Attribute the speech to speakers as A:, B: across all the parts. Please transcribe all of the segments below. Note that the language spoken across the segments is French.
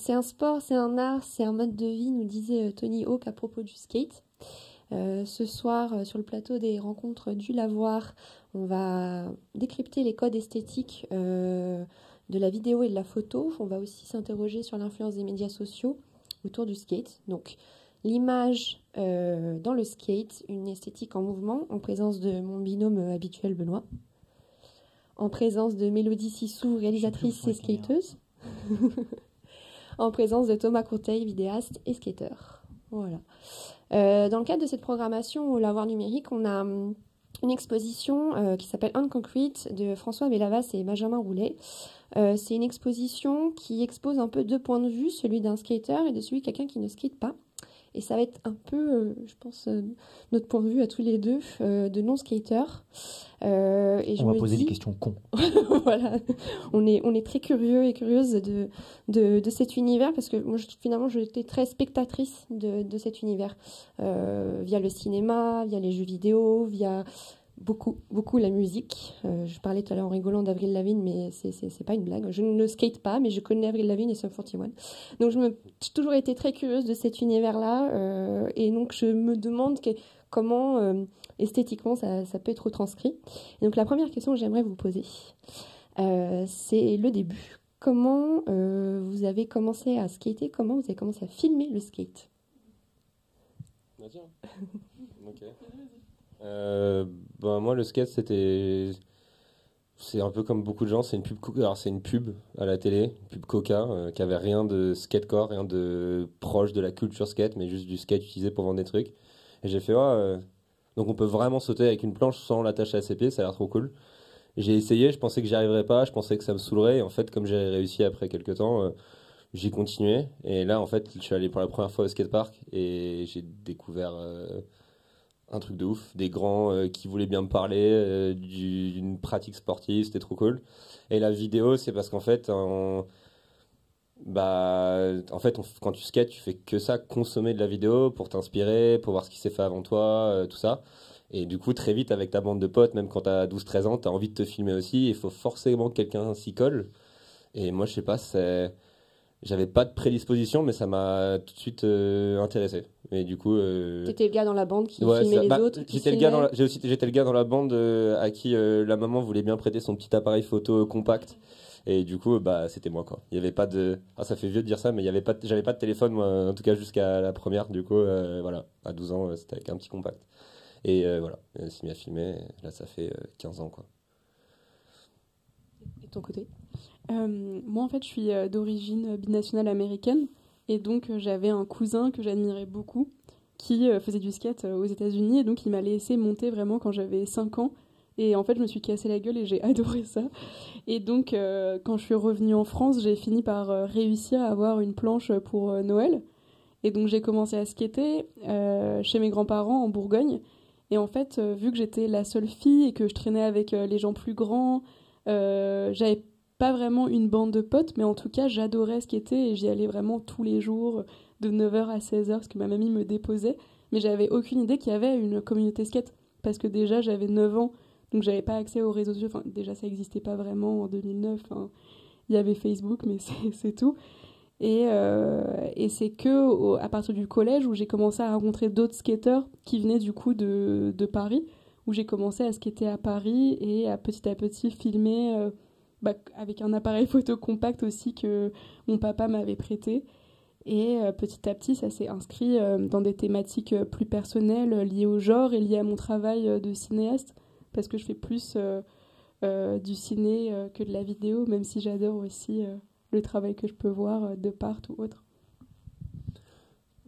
A: C'est un sport, c'est un art, c'est un mode de vie, nous disait Tony Hawk à propos du skate. Ce soir, sur le plateau des rencontres du Lavoir, on va décrypter les codes esthétiques de la vidéo et de la photo. On va aussi s'interroger sur l'influence des médias sociaux autour du skate. Donc, l'image dans le skate, une esthétique en mouvement, en présence de mon binôme habituel Benoît, en présence de Mélodie Sissou, réalisatrice et skateuse, en présence de Thomas Courteil, vidéaste et skateur. Voilà. Dans le cadre de cette programmation au Lavoir numérique, on a une exposition qui s'appelle On Concrete de François Bellavas et Benjamin Roulet. C'est une exposition qui expose un peu deux points de vue, celui d'un skater et de celui de quelqu'un qui ne skate pas. Et ça va être un peu, je pense, notre point de vue à tous les deux, de non-skateurs.
B: On va poser des questions cons.
A: Voilà, on est très curieux et curieuse de cet univers, parce que moi, finalement, j'étais très spectatrice de cet univers, via le cinéma, via les jeux vidéo, via beaucoup la musique. Je parlais tout à l'heure en rigolant d'Avril Lavigne, mais c'est pas une blague. Je ne skate pas, mais je connais Avril Lavigne et Sum 41. Donc j'ai toujours été très curieuse de cet univers-là, et donc je me demande comment esthétiquement ça peut être retranscrit. Et donc la première question que j'aimerais vous poser, c'est le début. Comment vous avez commencé à skater? Comment vous avez commencé à filmer le skate?
C: Ok. Moi, le skate, c'est un peu comme beaucoup de gens, c'est une pub. Alors, c'est une pub à la télé, une pub Coca, qui avait rien de skatecore, rien de proche de la culture skate, mais juste du skate utilisé pour vendre des trucs. Et j'ai fait, donc on peut vraiment sauter avec une planche sans l'attacher à ses pieds, ça a l'air trop cool. J'ai essayé, je pensais que j'y arriverais pas, je pensais que ça me saoulerait, et en fait, comme j'ai réussi après quelques temps, j'ai continué. Et là, en fait, je suis allé pour la première fois au skatepark, et j'ai découvert un truc de ouf, des grands qui voulaient bien me parler, d'une pratique sportive, c'était trop cool. Et la vidéo, c'est parce qu'en fait, quand tu skates, tu fais que ça, consommer de la vidéo pour t'inspirer, pour voir ce qui s'est fait avant toi, tout ça. Et du coup, très vite, avec ta bande de potes, même quand t'as 12-13 ans, t'as envie de te filmer aussi, il faut forcément que quelqu'un s'y colle. Et moi, je sais pas, j'avais pas de prédisposition, mais ça m'a tout de suite intéressé. Et du coup,
A: t'étais le gars dans la bande qui filmait les autres,
C: j'étais le gars dans la bande à qui la maman voulait bien prêter son petit appareil photo compact. Et du coup, c'était moi, quoi. Il y avait pas de, ça fait vieux de dire ça, mais j'avais pas de téléphone, moi, en tout cas jusqu'à la première. Du coup, voilà, à 12 ans, c'était avec un petit compact. Et voilà, elle s'est mise à filmer. Là, ça fait 15 ans, quoi.
A: Et de ton côté?
D: Moi, en fait, je suis d'origine binationale américaine. Et donc, j'avais un cousin que j'admirais beaucoup qui faisait du skate aux États-Unis. Et donc, il m'a laissé monter vraiment quand j'avais 5 ans. Et en fait, je me suis cassé la gueule et j'ai adoré ça. Et donc, quand je suis revenue en France, j'ai fini par réussir à avoir une planche pour Noël. Et donc, j'ai commencé à skater chez mes grands-parents en Bourgogne. Et en fait, vu que j'étais la seule fille et que je traînais avec les gens plus grands, j'avais pas vraiment une bande de potes, mais en tout cas, j'adorais skater et j'y allais vraiment tous les jours, de 9h à 16h, parce que ma mamie me déposait. Mais j'avais aucune idée qu'il y avait une communauté skate. Parce que déjà, j'avais 9 ans, donc j'avais pas accès aux réseaux sociaux. Enfin, déjà, ça existait pas vraiment en 2009. Enfin, il y avait Facebook, mais c'est tout. Et c'est que à partir du collège où j'ai commencé à rencontrer d'autres skateurs qui venaient du coup de Paris, où j'ai commencé à skater à Paris et à petit filmer avec un appareil photo compact aussi que mon papa m'avait prêté. Et petit à petit, ça s'est inscrit dans des thématiques plus personnelles liées au genre et liées à mon travail de cinéaste, parce que je fais plus du ciné que de la vidéo, même si j'adore aussi le travail que je peux voir de part ou autre.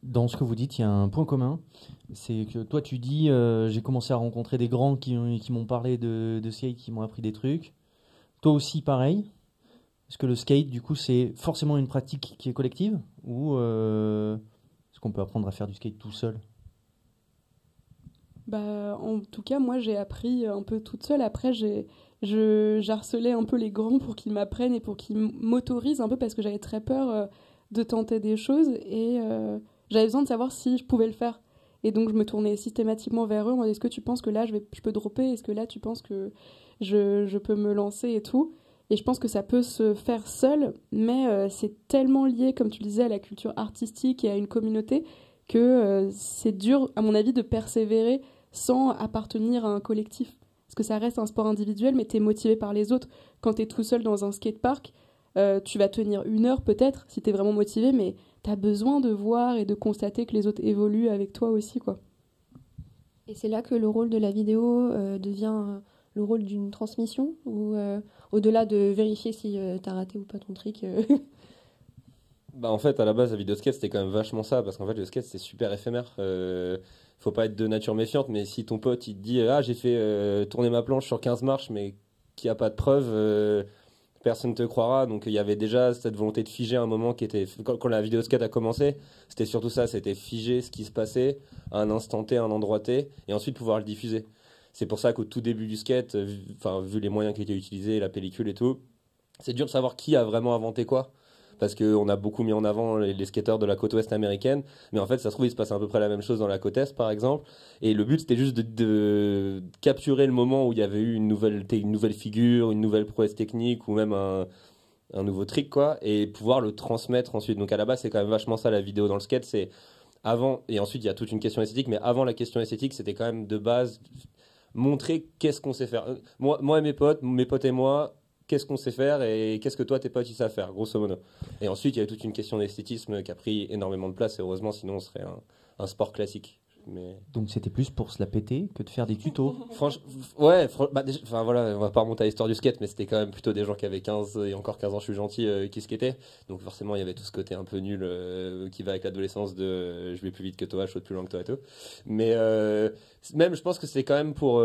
B: Dans ce que vous dites, il y a un point commun, c'est que toi tu dis j'ai commencé à rencontrer des grands qui m'ont parlé de skate, qui m'ont appris des trucs. Toi aussi pareil. Est-ce que le skate du coup c'est forcément une pratique qui est collective ou est-ce qu'on peut apprendre à faire du skate tout seul?
D: En tout cas, moi j'ai appris un peu toute seule. Après, j'harcelais un peu les grands pour qu'ils m'apprennent et pour qu'ils m'autorisent un peu, parce que j'avais très peur de tenter des choses et j'avais besoin de savoir si je pouvais le faire. Et donc je me tournais systématiquement vers eux en disant: est-ce que tu penses que là je peux dropper? Est-ce que là tu penses que je peux me lancer et tout? Et je pense que ça peut se faire seul, mais c'est tellement lié, comme tu le disais, à la culture artistique et à une communauté que c'est dur, à mon avis, de persévérer sans appartenir à un collectif. Parce que ça reste un sport individuel, mais tu es motivé par les autres. Quand tu es tout seul dans un skatepark, tu vas tenir 1 heure peut-être, si tu es vraiment motivé, mais tu as besoin de voir et de constater que les autres évoluent avec toi aussi, quoi.
A: Et c'est là que le rôle de la vidéo devient le rôle d'une transmission, ou au-delà de vérifier si t'as raté ou pas ton trick.
C: Bah en fait, à la base, la vidéo skate, c'était quand même vachement ça, parce qu'en fait, le skate, c'est super éphémère. Faut pas être de nature méfiante, mais si ton pote, il te dit, ah, j'ai fait tourner ma planche sur 15 marches, mais qu'il n'y a pas de preuve, personne ne te croira. Donc il y avait déjà cette volonté de figer un moment qui était, quand la vidéo skate a commencé, c'était surtout ça, c'était figer ce qui se passait à un instant T, à un endroit T, et ensuite pouvoir le diffuser. C'est pour ça qu'au tout début du skate, vu les moyens qui étaient utilisés, la pellicule et tout, c'est dur de savoir qui a vraiment inventé quoi. Parce qu'on a beaucoup mis en avant les skateurs de la côte ouest américaine, mais en fait, ça se trouve, il se passe à peu près la même chose dans la côte est, par exemple. Et le but, c'était juste de capturer le moment où il y avait eu une nouvelle figure, une nouvelle prouesse technique, ou même un nouveau trick, quoi, et pouvoir le transmettre ensuite. Donc à la base, c'est quand même vachement ça, la vidéo dans le skate, c'est avant, et ensuite, il y a toute une question esthétique, mais avant la question esthétique, c'était quand même de base montrer qu'est-ce qu'on sait faire. Moi et mes potes et moi, qu'est-ce qu'on sait faire et qu'est-ce que toi, tes potes, ils savent faire, grosso modo. Et ensuite, il y a toute une question d'esthétisme qui a pris énormément de place, et heureusement, sinon, on serait un sport classique. Mais...
B: Donc c'était plus pour se la péter que de faire des tutos.
C: Enfin voilà, on va pas remonter à l'histoire du skate, mais c'était quand même plutôt des gens qui avaient 15 et encore 15 ans, je suis gentil, qui skataient. Donc forcément, il y avait tout ce côté un peu nul qui va avec l'adolescence de je vais plus vite que toi, je saute plus loin que toi et tout. Mais même, je pense que c'est quand même pour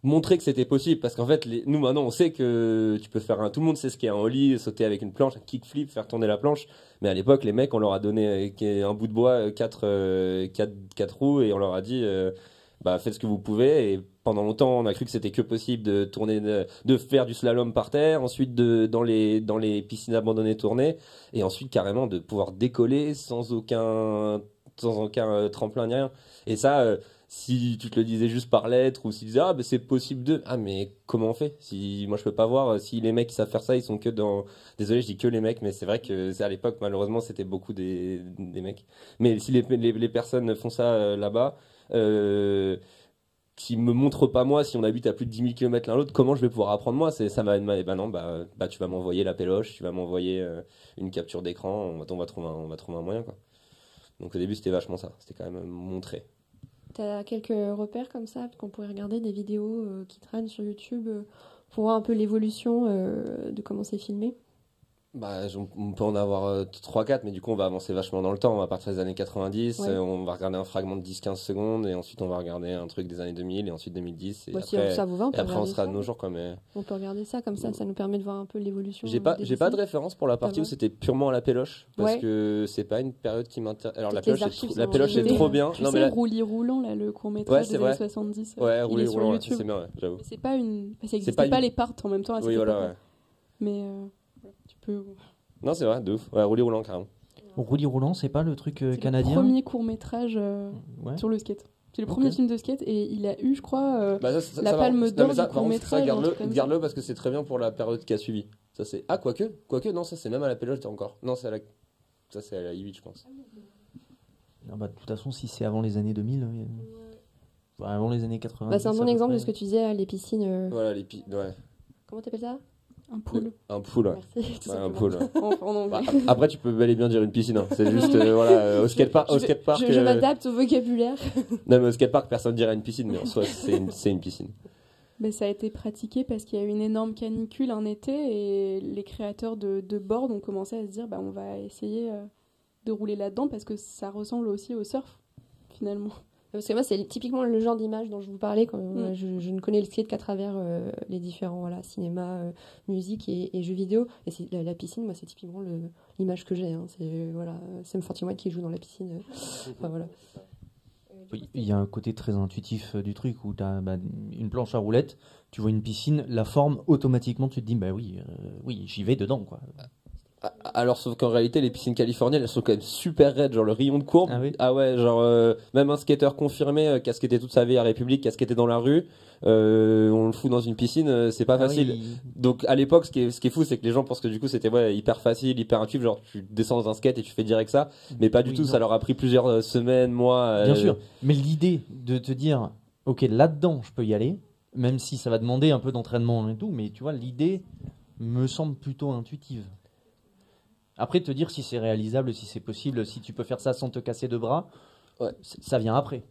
C: montrer que c'était possible, parce qu'en fait, nous maintenant, on sait que tu peux faire tout le monde sait ce qu'est un ollie, sauter avec une planche, un kickflip, faire tourner la planche. Mais à l'époque, les mecs, on leur a donné un bout de bois, 4 roues, et on leur a dit, bah, faites ce que vous pouvez. Et pendant longtemps, on a cru que c'était que possible de tourner, de faire du slalom par terre, ensuite dans les piscines abandonnées tourner, et ensuite carrément de pouvoir décoller sans aucun tremplin ni rien. Et ça, si tu te le disais juste par lettre, ou si tu disais ah ben c'est possible de, ah mais comment on fait, si moi je peux pas voir, si les mecs qui savent faire ça, ils sont que dans, désolé je dis que les mecs, mais c'est vrai que à l'époque malheureusement c'était beaucoup des mecs, mais si les personnes font ça là-bas, qui me montrent pas moi, si on habite à plus de 10 000 km l'un l'autre, comment je vais pouvoir apprendre moi, ça va être mal. Et ben non, bah tu vas m'envoyer la péloche, tu vas m'envoyer une capture d'écran, on va trouver un moyen, quoi. Donc au début c'était vachement ça, c'était quand même montrer.
A: T'as quelques repères comme ça qu'on pourrait regarder, des vidéos qui traînent sur YouTube pour voir un peu l'évolution de comment c'est filmé?
C: Bah, on peut en avoir 3-4, mais du coup on va avancer vachement dans le temps. On va partir des années 90,
A: Ouais.
C: on va regarder un fragment de 10-15 secondes, et ensuite on va regarder un truc des années 2000, et ensuite 2010, et
A: Bah, si
C: après,
A: ça vous va, on peut
C: et après on
A: regarder
C: sera
A: ça.
C: de nos jours, quoi. Mais
A: On peut regarder ça comme ça nous permet de voir un peu l'évolution.
C: j'ai pas
A: des
C: de
A: décennies.
C: référence pour la partie
A: va.
C: où c'était purement à la péloche, parce
A: Ouais.
C: que c'est pas une période qui m'intéresse. Alors la
A: Peut-être les
C: péloche,
A: archives
C: la
A: sont
C: péloche c'est
A: limitées.
C: trop bien.
D: Tu
C: Non
D: sais,
C: mais là,
D: Roulis Roulant, là, le court-métrage
C: Ouais, c'est
D: des années
C: vrai.
D: 70,
C: ouais,
D: il
C: rouler
D: est sur
C: roulant,
D: YouTube.
C: c'est bien, ouais, j'avoue.
D: C'est pas une... Ça
C: C'est
D: n'existait
C: pas
D: pas
C: une-
D: les parts en même temps à cette
C: Oui, voilà,
D: époque-là.
C: ouais.
D: Mais tu peux...
C: Non, c'est vrai, de ouf. Ouais, rouler roulant carrément.
B: Roulis roulant, c'est pas le truc
D: C'est le
B: canadien?
D: premier court-métrage
B: Ouais.
D: sur le skate. C'est le premier
B: Ok.
D: film de skate et il a eu, je crois...
C: Bah,
D: La
C: va.
D: Palme
C: Non,
D: d'Or
C: mais ça,
D: du
C: par contre, ça,
D: court-métrage, un truc comme ça.
C: garde-le parce que c'est très bien pour la période qui a suivi. Ça c'est quoique non, ça c'est même à la péloche encore. Non, ça c'est à la I8 je pense.
B: Ah bah, de toute façon, si c'est avant les années 2000, bah, avant les années 80.
A: Bah, c'est un bon exemple de ce que tu disais, les piscines.
C: Voilà ouais.
A: Comment t'appelles ça?
D: Un pool.
C: Un pool, ouais.
A: Merci. tout
C: Ouais, un
A: simplement.
C: pool. Ouais.
D: En anglais.
C: Bah, après tu peux bel et bien dire une piscine, hein. C'est juste voilà, au skatepark
A: Je m'adapte au vocabulaire.
C: Non, mais au skatepark personne dirait une piscine, mais en soi c'est une piscine.
D: Ben, ça a été pratiqué parce qu'il y a eu une énorme canicule un été et les créateurs de boards ont commencé à se dire bah, on va essayer de rouler là-dedans parce que ça ressemble aussi au surf finalement.
A: Parce que moi, c'est typiquement le genre d'image dont je vous parlais quand
D: Mm.
A: je ne connais le skate qu'à travers les différents cinéma, musique et jeux vidéo. Et c'est, la piscine, moi, c'est typiquement l'image que j'ai. Hein. C'est Sam 41 qui joue dans la piscine. Enfin, voilà.
B: Oui, il y a un côté très intuitif du truc où tu as une planche à roulettes, tu vois une piscine, la forme, automatiquement tu te dis bah oui, oui j'y vais dedans, quoi.
C: Alors, sauf qu'en réalité, les piscines californiennes, elles sont quand même super raides. Genre, le rayon de courbe.
B: Ah oui.
C: Ouais, genre, même un skateur confirmé qui a skaté toute sa vie à République, qui a skaté dans la rue, on le fout dans une piscine, c'est pas
B: Ah
C: facile.
B: oui.
C: Donc, à l'époque, ce qui est fou, c'est que les gens pensent que du coup, c'était hyper facile, hyper intuitif. Genre, tu descends dans un skate et tu fais direct ça. Mais pas du
B: Oui,
C: tout,
B: non.
C: ça leur a pris plusieurs semaines, mois.
B: Bien sûr, mais l'idée de te dire, ok, là-dedans, je peux y aller, même si ça va demander un peu d'entraînement et tout, mais tu vois, l'idée me semble plutôt intuitive. Après, te dire si c'est réalisable, si c'est possible, si tu peux faire ça sans te casser deux bras,
C: Ouais.
B: ça vient après.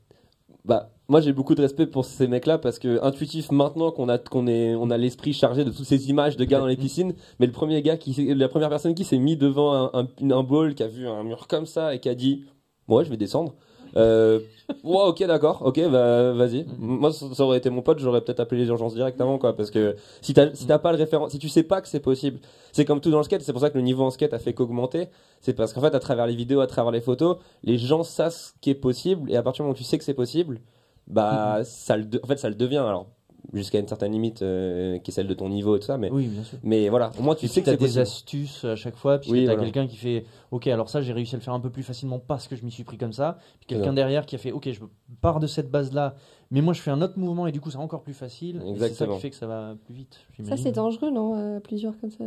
C: Bah, moi j'ai beaucoup de respect pour ces mecs-là parce que intuitif maintenant qu'on a l'esprit chargé de toutes ces images de gars dans les piscines, mais la première personne qui s'est mis devant un bowl, qui a vu un mur comme ça et qui a dit, ouais, je vais descendre. Ouais, ok, d'accord, ok, bah vas-y. Moi, ça aurait été mon pote, j'aurais peut-être appelé les urgences directement, quoi, parce que si t'as pas le référent, si tu sais pas que c'est possible, c'est comme tout dans le skate, c'est pour ça que le niveau en skate a fait qu'augmenter, c'est parce qu'en fait, à travers les vidéos, à travers les photos, les gens savent ce qui est possible, et à partir du moment où tu sais que c'est possible, bah, en fait, ça le devient, alors, jusqu'à une certaine limite, qui est celle de ton niveau et tout ça,
B: Oui, bien sûr.
C: mais voilà, au moins tu
B: Et
C: sais
B: puis
C: que c'est
B: t'as des
C: possible.
B: astuces à chaque fois, puis
C: Oui,
B: t'as
C: voilà.
B: quelqu'un qui fait, ok, alors ça j'ai réussi à le faire un peu plus facilement parce que je m'y suis pris comme ça, puis quelqu'un
C: Voilà.
B: derrière qui a fait, ok, je pars de cette base-là, mais moi je fais un autre mouvement et du coup c'est encore plus facile, et c'est ça
C: Exactement.
B: qui fait que ça va plus vite.
A: Ça,
B: j'imagine.
A: c'est dangereux, non plusieurs comme ça.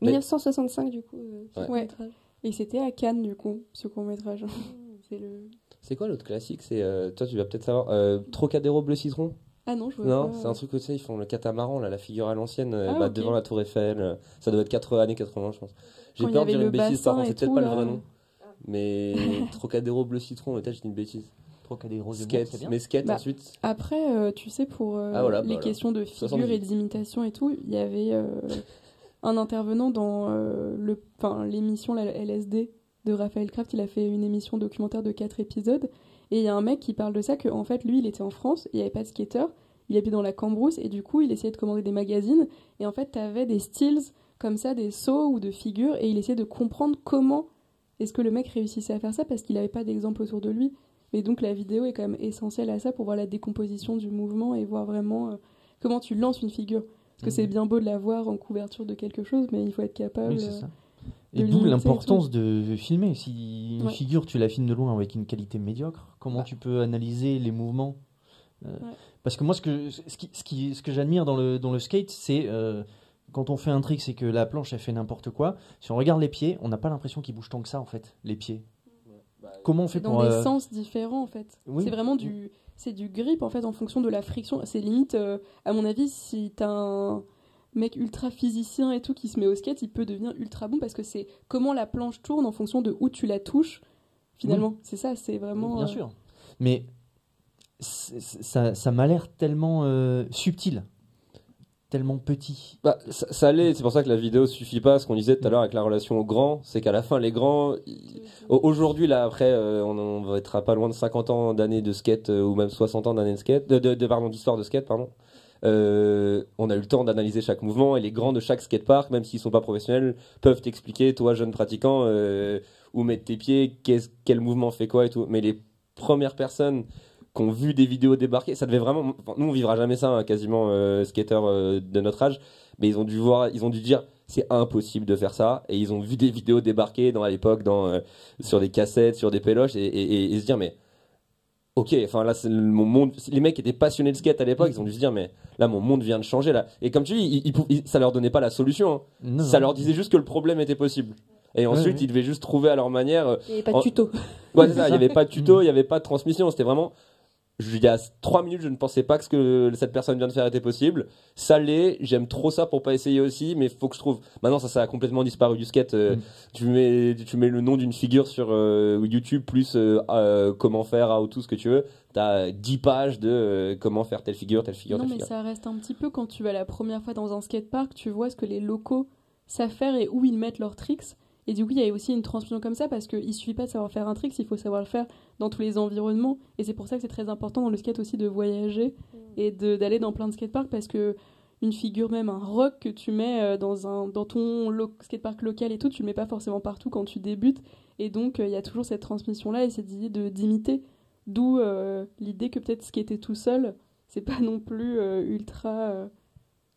A: 1965, du coup.
C: Ouais.
A: court-métrage.
D: Et c'était à Cannes, du coup, ce court-métrage. C'est le...
C: C'est quoi l'autre classique? C'est, toi tu vas peut-être savoir, Trocadéro Bleu Citron?
D: Ah non, je vois
C: Non,
D: pas.
C: c'est un truc aussi, ils font le catamaran, là, la figure à l'ancienne,
D: Ah, ok.
C: devant la Tour Eiffel. Ça doit être années 80, je pense. J'ai
D: Quand il y
C: peur de
D: avait
C: dire
D: le
C: une bêtise, par
D: bassin
C: contre, c'est
D: et
C: peut-être
D: tout,
C: pas le
D: là.
C: vrai nom. Mais Trocadéro Bleu Citron, peut-être je dis une bêtise.
B: Trocadéro de Mer,
C: Skate,
B: c'est bien.
C: mais skate
D: Bah,
C: ensuite.
D: Après, tu sais, pour
C: Ah, voilà, bah,
D: les
C: voilà.
D: questions de figure
C: 78.
D: et d'imitation et tout, il y avait un intervenant dans l'émission la LSD de Raphaël Kraft. Il a fait une émission documentaire de 4 épisodes. Et il y a un mec qui parle de ça, qu'en fait, lui, il était en France, il n'y avait pas de skater, il habitait dans la Cambrousse, et du coup, il essayait de commander des magazines. Et en fait, tu avais des stills comme ça, des sauts ou de figures, et il essayait de comprendre comment est-ce que le mec réussissait à faire ça, parce qu'il n'avait pas d'exemple autour de lui. Et donc la vidéo est quand même essentielle à ça pour voir la décomposition du mouvement et voir vraiment comment tu lances une figure. Parce que c'est bien beau de la voir en couverture de quelque chose, mais il faut être capable.
B: Oui, c'est ça.
D: de
B: Et d'où
D: limiter et
B: l'importance de filmer. Si une
D: Ouais.
B: figure, tu la filmes de loin avec une qualité médiocre, comment
D: Bah.
B: tu peux analyser les mouvements
D: Ouais.
B: Parce que moi, ce que j'admire dans le skate, c'est quand on fait un trick, c'est que la planche, elle fait n'importe quoi. Si on regarde les pieds, on n'a pas l'impression qu'ils bougent tant que ça, en fait, les pieds. Comment on fait
D: C'est dans
B: pour...
D: des sens différents en fait.
B: oui.
D: C'est vraiment c'est du grip en fait en fonction de la friction. C'est limite, à mon avis, si t'as un mec ultra physicien et tout qui se met au skate, il peut devenir ultra bon parce que c'est comment la planche tourne en fonction de où tu la touches. Finalement, c'est ça, c'est vraiment.
B: Bien sûr. Mais ça m'a l'air tellement subtil, tellement petit.
C: Bah, ça l'est, c'est pour ça que la vidéo suffit pas. Ce qu'on disait tout à l'heure avec la relation aux grands, c'est qu'à la fin, les grands, aujourd'hui, là, après, on va être à pas loin de 50 ans d'années de skate, ou même 60 ans d'années de skate, pardon, d'histoire de skate, pardon. On a eu le temps d'analyser chaque mouvement et les grands de chaque skatepark, même s'ils sont pas professionnels, peuvent t'expliquer, toi, jeune pratiquant, où mettre tes pieds, quel mouvement fait quoi et tout. Mais les premières personnes qui ont vu des vidéos débarquer, ça devait vraiment. Enfin, nous, on vivra jamais ça, hein, quasiment, skateurs de notre âge, mais ils ont dû dire. C'est impossible de faire ça, et ils ont vu des vidéos débarquer à l'époque sur des cassettes, sur des péloches, et se dire mais ok, enfin là mon monde, les mecs étaient passionnés de skate à l'époque, ils ont dû se dire mais là mon monde vient de changer là, et comme tu dis, ça leur donnait pas la solution, hein.
B: Non,
C: Ça
B: non.
C: leur disait juste que le problème était possible. Et ensuite,
B: ouais.
C: ils devaient juste trouver à leur manière.
A: Il n'y avait pas de tuto.
C: Ouais, c'est ça, il n'y avait pas de tuto, il n'y avait pas de transmission. C'était vraiment. Il y a 3 minutes, je ne pensais pas que ce que cette personne vient de faire était possible. Ça l'est, j'aime trop ça pour pas essayer aussi, mais il faut que je trouve. Maintenant, ça a complètement disparu du skate. Tu mets le nom d'une figure sur YouTube, plus comment faire, how to, ce que tu veux. T'as 10 pages de comment faire telle figure, telle figure,
D: Non,
C: telle
D: mais
C: figure.
D: ça reste un petit peu quand tu vas la première fois dans un skatepark, tu vois ce que les locaux savent faire et où ils mettent leurs tricks. Et du coup, il y a aussi une transmission comme ça parce qu'il suffit pas de savoir faire un trick, il faut savoir le faire dans tous les environnements. Et c'est pour ça que c'est très important dans le skate aussi de voyager et d'aller dans plein de skateparks parce que une figure, même un rock que tu mets dans ton skatepark local et tout, tu le mets pas forcément partout quand tu débutes. Et donc, il y a toujours cette transmission-là et cette idée d'imiter. D'où l'idée que peut-être skater tout seul, c'est pas non plus ultra.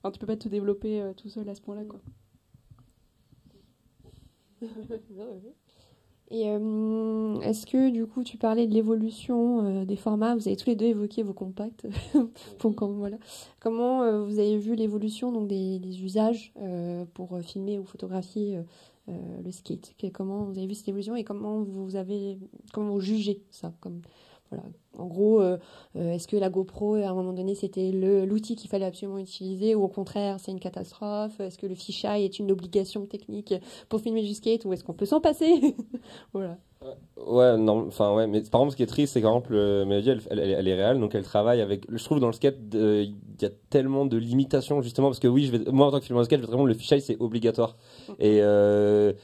D: Enfin, tu peux pas te développer tout seul à ce point-là, quoi.
A: Et est-ce que du coup tu parlais de l'évolution des formats, vous avez tous les deux évoqué vos compacts, voilà. Comment vous avez vu l'évolution donc des usages pour filmer ou photographier le skate? Comment vous avez vu cette évolution et comment vous jugez ça voilà. En gros, est-ce que la GoPro, à un moment donné, c'était l'outil qu'il fallait absolument utiliser ou au contraire, c'est une catastrophe? Est-ce que le fisheye est une obligation technique pour filmer du skate ou est-ce qu'on peut s'en passer? Voilà.
C: Ouais, non, enfin, ouais, mais par exemple, ce qui est triste, c'est qu'en exemple, Mélodie, elle est réelle, donc elle travaille avec. Je trouve dans le skate, il y a tellement de limitations, justement, parce que oui, moi, en tant que filmeur de skate, je vais vraiment, le fisheye, c'est obligatoire. Et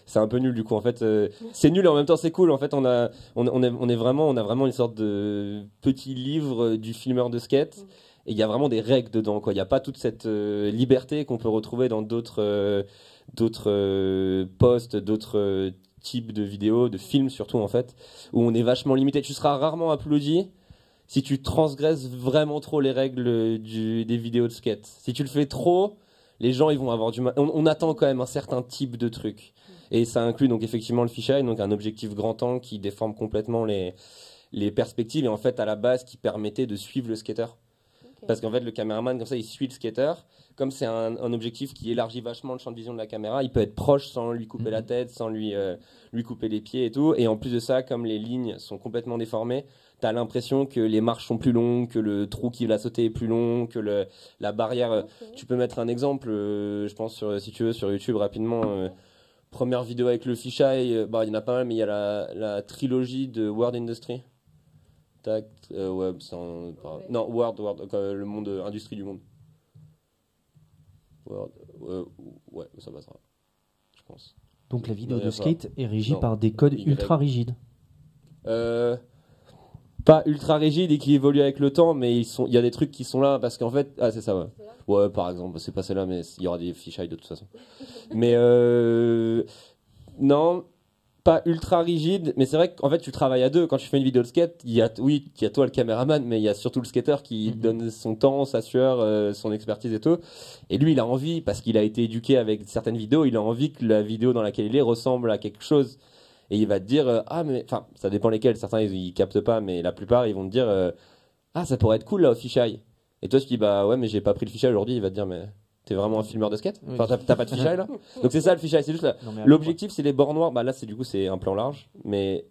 C: c'est un peu nul, du coup, en fait. C'est nul et en même temps, c'est cool. En fait, on a vraiment une sorte de petit livre du filmeur de skate. Et il y a vraiment des règles dedans, quoi. Il n'y a pas toute cette liberté qu'on peut retrouver dans d'autres posts, d'autres type de vidéos, de films surtout en fait, où on est vachement limité. Tu seras rarement applaudi si tu transgresses vraiment trop les règles des vidéos de skate. Si tu le fais trop, les gens ils vont avoir du mal. On attend quand même un certain type de truc. Et ça inclut donc effectivement le fisheye, donc un objectif grand angle qui déforme complètement les perspectives et en fait à la base qui permettait de suivre le skater. Parce qu'en fait, le caméraman, comme ça, il suit le skater. Comme c'est un objectif qui élargit vachement le champ de vision de la caméra, il peut être proche sans lui couper la tête, sans lui couper les pieds et tout. Et en plus de ça, comme les lignes sont complètement déformées, tu as l'impression que les marches sont plus longues, que le trou qui va sauter est plus long, que la barrière... Tu peux mettre un exemple, je pense, si tu veux, sur YouTube rapidement. Première vidéo avec le fisheye, il y en a pas mal, mais il y a la trilogie de World Industry. Tac, ouais, non, World, le monde, industrie du monde. World, ouais, ça passera, je pense.
B: Donc la vidéo de skate est régie par des codes ultra rigides.
C: Pas ultra rigides et qui évoluent avec le temps, mais il y a des trucs qui sont là parce qu'en fait, c'est ça, ouais. Ouais, par exemple, c'est pas celle-là, mais il y aura des fisheye de toute façon. Mais non. Pas ultra rigide, mais c'est vrai qu'en fait tu travailles à deux. Quand tu fais une vidéo de skate, il y a toi le caméraman, mais il y a surtout le skater qui donne son temps, sa sueur, son expertise et tout. Et lui, il a envie, parce qu'il a été éduqué avec certaines vidéos, il a envie que la vidéo dans laquelle il est ressemble à quelque chose. Et il va te dire, mais enfin, ça dépend lesquels. Certains ils captent pas, mais la plupart ils vont te dire, ça pourrait être cool là au fisheye. Et toi tu dis, bah ouais, mais j'ai pas pris le fisheye aujourd'hui. Il va te dire, mais t'es vraiment un filmeur de skate? Enfin, t'as pas de fisheye là? Donc c'est ça le fisheye, c'est juste là. L'objectif c'est les bords noirs. Bah là c'est un plan large, mais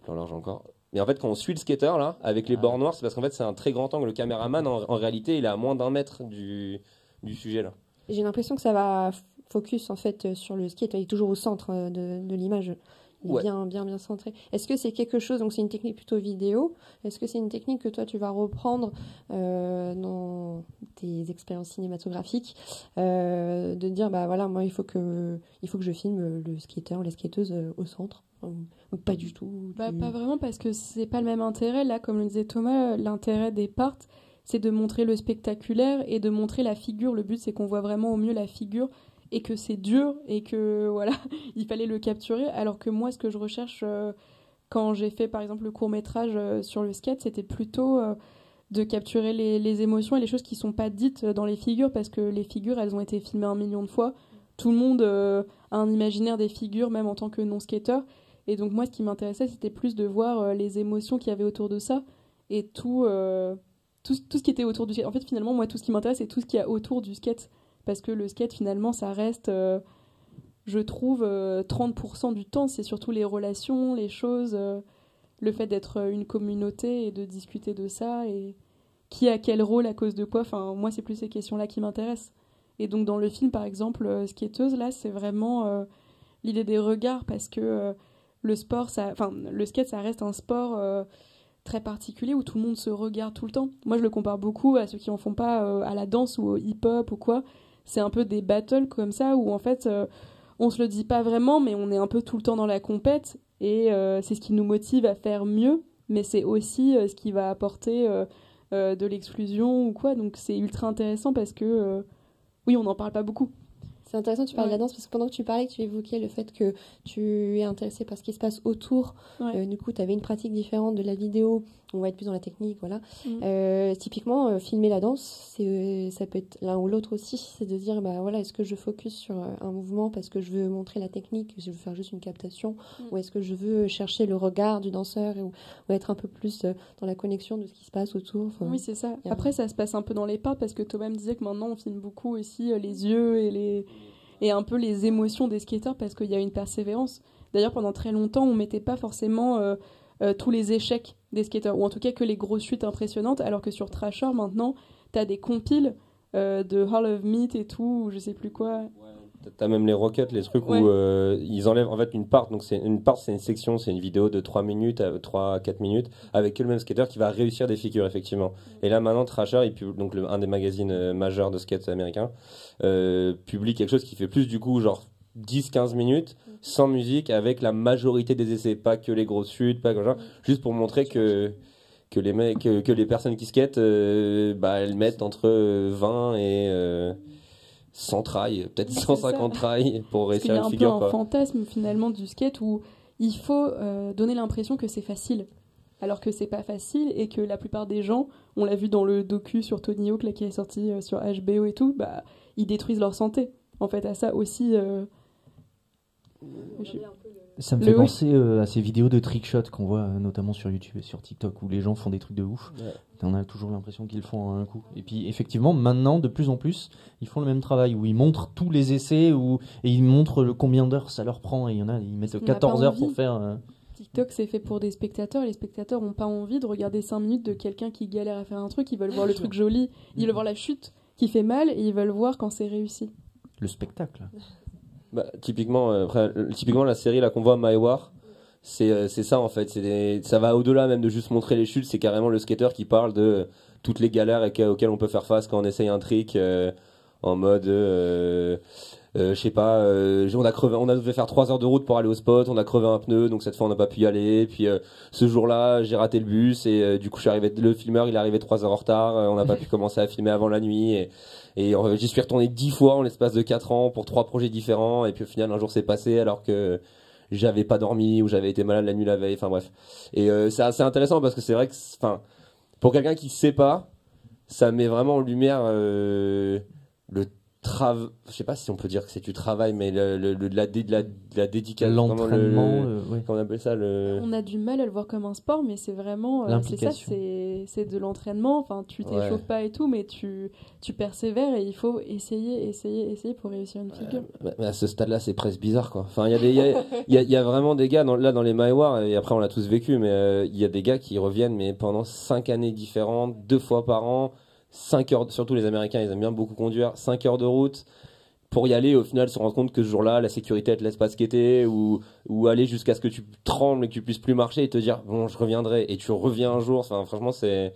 C: plan large encore. Mais en fait quand on suit le skater là avec les bords noirs, c'est parce qu'en fait c'est un très grand angle. Le caméraman en réalité il est à moins d'1 mètre du sujet là.
A: J'ai l'impression que ça va focus en fait sur le skate. Il est toujours au centre de l'image. Il est bien centré. Est-ce que c'est quelque chose, donc c'est une technique plutôt vidéo, est-ce que c'est une technique que toi tu vas reprendre dans tes expériences cinématographiques, de dire bah voilà, moi il faut que je filme le skater ou la skateuse au centre, ou pas du tout?
D: Pas vraiment, parce que c'est pas le même intérêt. Là, comme le disait Thomas, l'intérêt des parts, c'est de montrer le spectaculaire et de montrer la figure. Le but c'est qu'on voit vraiment au mieux la figure et que c'est dur et que voilà, il fallait le capturer. Alors que moi, ce que je recherche quand j'ai fait par exemple le court-métrage sur le skate, c'était plutôt de capturer les émotions et les choses qui sont pas dites dans les figures, parce que les figures, elles ont été filmées 1 million de fois. Tout le monde a un imaginaire des figures, même en tant que non-skater. Et donc moi, ce qui m'intéressait, c'était plus de voir les émotions qu'il y avait autour de ça et tout ce qui était autour du skate. En fait, finalement, moi, tout ce qui m'intéresse, c'est tout ce qu'il y a autour du skate. Parce que le skate, finalement, ça reste, je trouve, 30% du temps. C'est surtout les relations, les choses, le fait d'être une communauté et de discuter de ça. Et qui a quel rôle à cause de quoi. Enfin, moi, c'est plus ces questions-là qui m'intéressent. Et donc, dans le film, par exemple, Skateuse, là, c'est vraiment l'idée des regards. Parce que le skate, ça reste un sport très particulier où tout le monde se regarde tout le temps. Moi, je le compare beaucoup à ceux qui en font pas à la danse ou au hip-hop ou quoi. C'est un peu des battles comme ça où en fait on se le dit pas vraiment, mais on est un peu tout le temps dans la compète et c'est ce qui nous motive à faire mieux, mais c'est aussi ce qui va apporter de l'exclusion ou quoi. Donc c'est ultra intéressant parce que oui, on n'en parle pas beaucoup.
A: C'est intéressant que tu parles de la danse, parce que pendant que tu parlais, tu évoquais le fait que tu es intéressé par ce qui se passe autour. Du coup, tu avais une pratique différente de la vidéo on va être plus dans la technique, voilà. Typiquement, filmer la danse, ça peut être l'un ou l'autre aussi, c'est de dire, bah voilà, est-ce que je focus sur un mouvement parce que je veux montrer la technique, je veux faire juste une captation, ou est-ce que je veux chercher le regard du danseur ou être un peu plus dans la connexion de ce qui se passe autour.
D: Oui, c'est ça. Après, ça se passe un peu dans les pas parce que Thomas me disait que maintenant on filme beaucoup aussi les yeux et un peu les émotions des skateurs parce qu'il y a une persévérance. D'ailleurs, pendant très longtemps, on mettait pas forcément tous les échecs des skateurs, ou en tout cas que les grosses chutes impressionnantes, alors que sur Thrasher, maintenant, tu as des compiles de Hall of Meat et tout, ou je sais plus quoi.
C: T'as même les rockets, les trucs où ils enlèvent en fait une part, donc c'est une section, c'est une vidéo de 3 minutes, 3-4 minutes, avec que le même skater qui va réussir des figures, effectivement. Et là maintenant, Thrasher, donc un des magazines majeurs de skate américain, publie quelque chose qui fait plus du coup, genre 10-15 minutes, sans musique, avec la majorité des essais, pas que les grosses chutes, pas que genre, juste pour montrer que les mecs, que les personnes qui skatent, elles mettent entre 20 et 100 tries, peut-être 150 tries pour réussir une figure.
D: Il y a un peu un fantasme finalement du skate où il faut donner l'impression que c'est facile, alors que c'est pas facile et que la plupart des gens, on l'a vu dans le docu sur Tony Hawk là, qui est sorti sur HBO et tout, ils détruisent leur santé. En fait, à ça aussi.
B: Ça me fait penser à ces vidéos de trickshot qu'on voit notamment sur YouTube et sur TikTok où les gens font des trucs de ouf. Ouais. On a toujours l'impression qu'ils le font en un coup. Et puis effectivement, maintenant, de plus en plus, ils font le même travail où ils montrent tous les essais et ils montrent combien d'heures ça leur prend. Et il y en a, ils mettent 14 heures pour faire...
D: TikTok, c'est fait pour des spectateurs. Les spectateurs n'ont pas envie de regarder 5 minutes de quelqu'un qui galère à faire un truc. Ils veulent voir le truc joli. Ils veulent voir la chute qui fait mal et ils veulent voir quand c'est réussi.
B: Le spectacle.
C: Typiquement, la série là qu'on voit, My War, c'est ça en fait. Ça va au-delà même de juste montrer les chutes. C'est carrément le skater qui parle de toutes les galères auxquelles on peut faire face quand on essaye un trick en mode, je sais pas, on a dû faire 3 heures de route pour aller au spot, on a crevé un pneu, donc cette fois on n'a pas pu y aller. Puis ce jour-là, j'ai raté le bus et du coup le filmeur il est arrivé 3 heures en retard. On n'a pas pu commencer à filmer avant la nuit et j'y suis retourné 10 fois en l'espace de 4 ans pour 3 projets différents. Et puis au final, un jour c'est passé alors que j'avais pas dormi ou j'avais été malade la nuit la veille. Enfin bref. Et c'est assez intéressant parce que c'est vrai que, pour quelqu'un qui sait pas, ça met vraiment en lumière le je sais pas si on peut dire que c'est du travail, mais de la dédication,
B: l'entraînement,
C: comment on appelle ça,
D: on a du mal à le voir comme un sport, mais c'est vraiment c'est de l'entraînement. Enfin, tu t'échauffes pas et tout, mais tu persévères et il faut essayer pour réussir une figure.
C: À ce stade-là, c'est presque bizarre, quoi. Enfin, il y a vraiment des gars dans les My War, et après on l'a tous vécu, mais il y a des gars qui reviennent mais pendant 5 années différentes, 2 fois par an. 5 heures, surtout les Américains, ils aiment bien beaucoup conduire, 5 heures de route pour y aller, au final se rendre compte que ce jour-là, la sécurité elle te laisse pas skater ou aller jusqu'à ce que tu trembles et que tu puisses plus marcher et te dire bon, je reviendrai, et tu reviens un jour. Enfin, franchement, c'est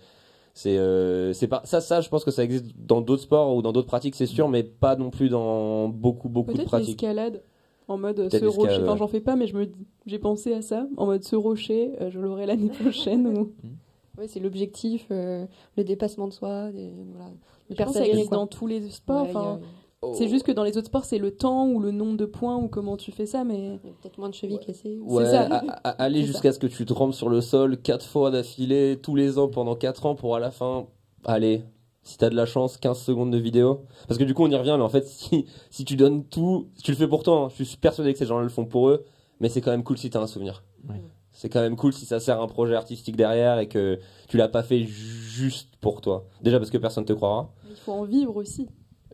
C: pas ça, je pense que ça existe dans d'autres sports ou dans d'autres pratiques, c'est sûr, mais pas non plus dans beaucoup de pratiques.
D: Peut-être l'escalade en mode ce rocher, enfin j'en fais pas, mais j'ai pensé à ça en mode ce rocher, je l'aurai l'année prochaine ou...
A: Oui, c'est l'objectif, le dépassement de soi,
D: je pense que ça existe dans tous les sports. C'est juste que dans les autres sports, c'est le temps ou le nombre de points ou comment tu fais ça, mais
A: peut-être moins de chevilles cassées.
C: Ouais, c'est ça. Aller jusqu'à ce que tu te trempes sur le sol 4 fois d'affilée tous les ans pendant 4 ans pour à la fin, allez, si t'as de la chance, 15 secondes de vidéo. Parce que du coup, on y revient, mais en fait, si tu donnes tout, tu le fais pour toi. Je suis persuadé que ces gens-là le font pour eux, mais c'est quand même cool si t'as un souvenir. Ouais. C'est quand même cool si ça sert à un projet artistique derrière et que tu l'as pas fait juste pour toi. Déjà parce que personne te croira.
D: Il faut en vivre aussi.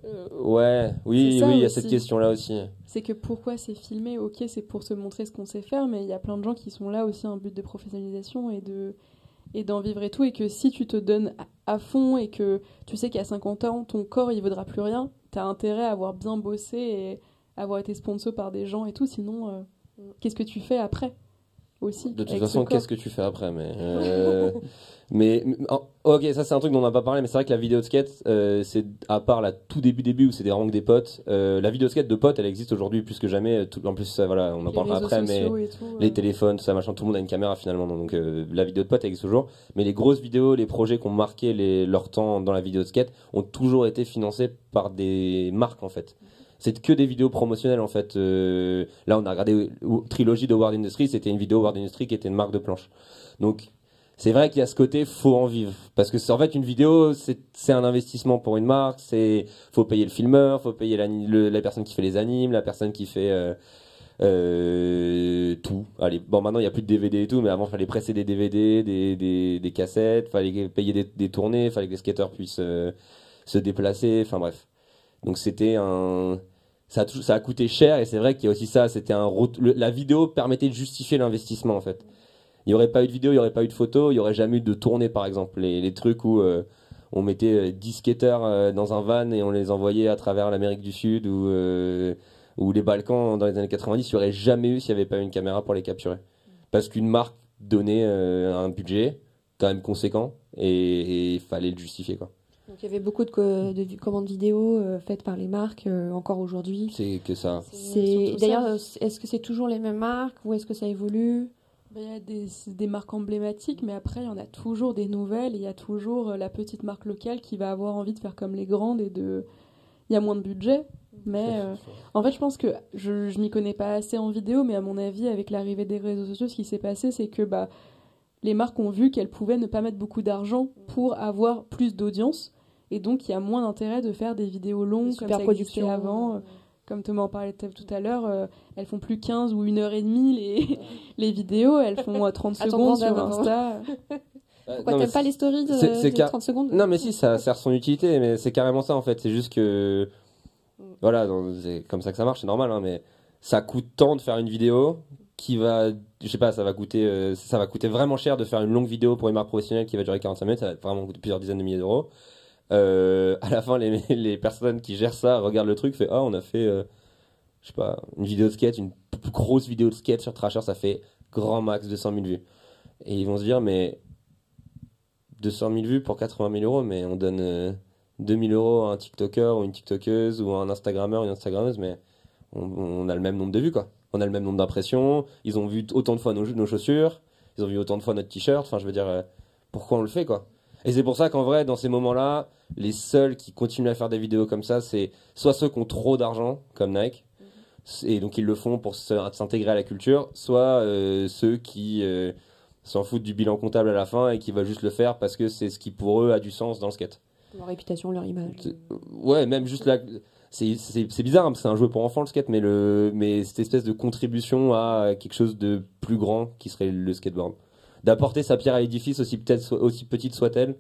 C: Il y a cette question-là aussi.
D: C'est que pourquoi c'est filmé, ok, c'est pour se montrer ce qu'on sait faire, mais il y a plein de gens qui sont là aussi en but de professionnalisation et d'en vivre et tout, et que si tu te donnes à fond et que tu sais qu'à 50 ans, ton corps il vaudra plus rien, t'as intérêt à avoir bien bossé et avoir été sponsor par des gens et tout, sinon qu'est-ce que tu fais après aussi,
C: de toute façon, qu'est-ce que tu fais après, ok, ça c'est un truc dont on n'a pas parlé, mais c'est vrai que la vidéo de skate, c'est à part la tout début où c'était vraiment que des potes, la vidéo de skate de potes elle existe aujourd'hui plus que jamais. En plus ça, voilà, on en parlera après, mais les téléphones, tout ça machin, tout le monde a une caméra finalement, donc la vidéo de potes elle existe toujours, mais les grosses vidéos, les projets qui ont marqué leur temps dans la vidéo de skate ont toujours été financés par des marques en fait. C'est que des vidéos promotionnelles en fait. Là on a regardé Trilogy de World Industries, c'était une vidéo World Industries qui était une marque de planche. Donc c'est vrai qu'il y a ce côté faut en vivre parce que c'est en fait une vidéo, c'est un investissement pour une marque, faut payer le filmeur, faut payer la personne qui fait les animes, la personne qui fait tout. Allez, bon, maintenant il n'y a plus de DVD et tout, mais avant il fallait presser des DVD, des cassettes, fallait payer des tournées, fallait que les skateurs puissent se déplacer, enfin bref. Donc ça a coûté cher et c'est vrai qu'il y a aussi ça, la vidéo permettait de justifier l'investissement en fait. Il n'y aurait pas eu de vidéo, il n'y aurait pas eu de photo, il n'y aurait jamais eu de tournée par exemple. Les trucs où on mettait 10 skateurs dans un van et on les envoyait à travers l'Amérique du Sud ou les Balkans dans les années 90, il n'y aurait jamais eu s'il n'y avait pas eu une caméra pour les capturer. Parce qu'une marque donnait un budget quand même conséquent et il fallait le justifier, quoi.
A: Donc il y avait beaucoup de commandes vidéo faites par les marques encore aujourd'hui.
C: C'est que ça.
A: D'ailleurs, est-ce que c'est toujours les mêmes marques ou est-ce que ça évolue?
D: Il y a des marques emblématiques, mais après, il y en a toujours des nouvelles. Il y a toujours la petite marque locale qui va avoir envie de faire comme les grandes il y a moins de budget. Mais en fait, je pense que je m'y connais pas assez en vidéo, mais à mon avis, avec l'arrivée des réseaux sociaux, ce qui s'est passé, c'est que les marques ont vu qu'elles pouvaient ne pas mettre beaucoup d'argent pour avoir plus d'audience. Et donc, il y a moins d'intérêt de faire des vidéos longues comme ça existait avant. Comme Thomas en parlait tout à l'heure, elles font plus 15 ou 1h30 les vidéos, elles font 30 secondes sur Insta.
A: Pourquoi t'aimes pas les stories de 30 secondes?
C: Non mais si, ça sert son utilité, mais c'est carrément ça en fait. C'est juste que voilà, c'est comme ça que ça marche, c'est normal, hein, mais ça coûte tant de faire une vidéo qui va, je sais pas, ça va coûter vraiment cher de faire une longue vidéo pour une marque professionnelle qui va durer 45 minutes, ça va vraiment coûter plusieurs dizaines de milliers d'euros. À la fin, les personnes qui gèrent ça regardent le truc, fait on a fait, je sais pas, une vidéo de skate, une plus grosse vidéo de skate sur Thrasher, ça fait grand max 200 000 vues. Et ils vont se dire, mais 200 000 vues pour 80 000 euros, mais on donne 2 000 euros à un TikToker ou une TikTokeuse ou à un Instagrammeur ou une Instagrammeuse, mais on a le même nombre de vues, quoi. On a le même nombre d'impressions, ils ont vu autant de fois nos chaussures, ils ont vu autant de fois notre t-shirt, enfin je veux dire, pourquoi on le fait, quoi. Et c'est pour ça qu'en vrai, dans ces moments-là, les seuls qui continuent à faire des vidéos comme ça, c'est soit ceux qui ont trop d'argent, comme Nike, et donc ils le font pour s'intégrer à la culture, soit ceux qui s'en foutent du bilan comptable à la fin et qui veulent juste le faire parce que c'est ce qui pour eux a du sens dans le skate.
A: Leur réputation, leur image.
C: Ouais, même juste là, c'est bizarre, hein, parce que c'est un jeu pour enfants le skate, mais cette espèce de contribution à quelque chose de plus grand qui serait le skateboard. D'apporter sa pierre à l'édifice, aussi petite soit-elle,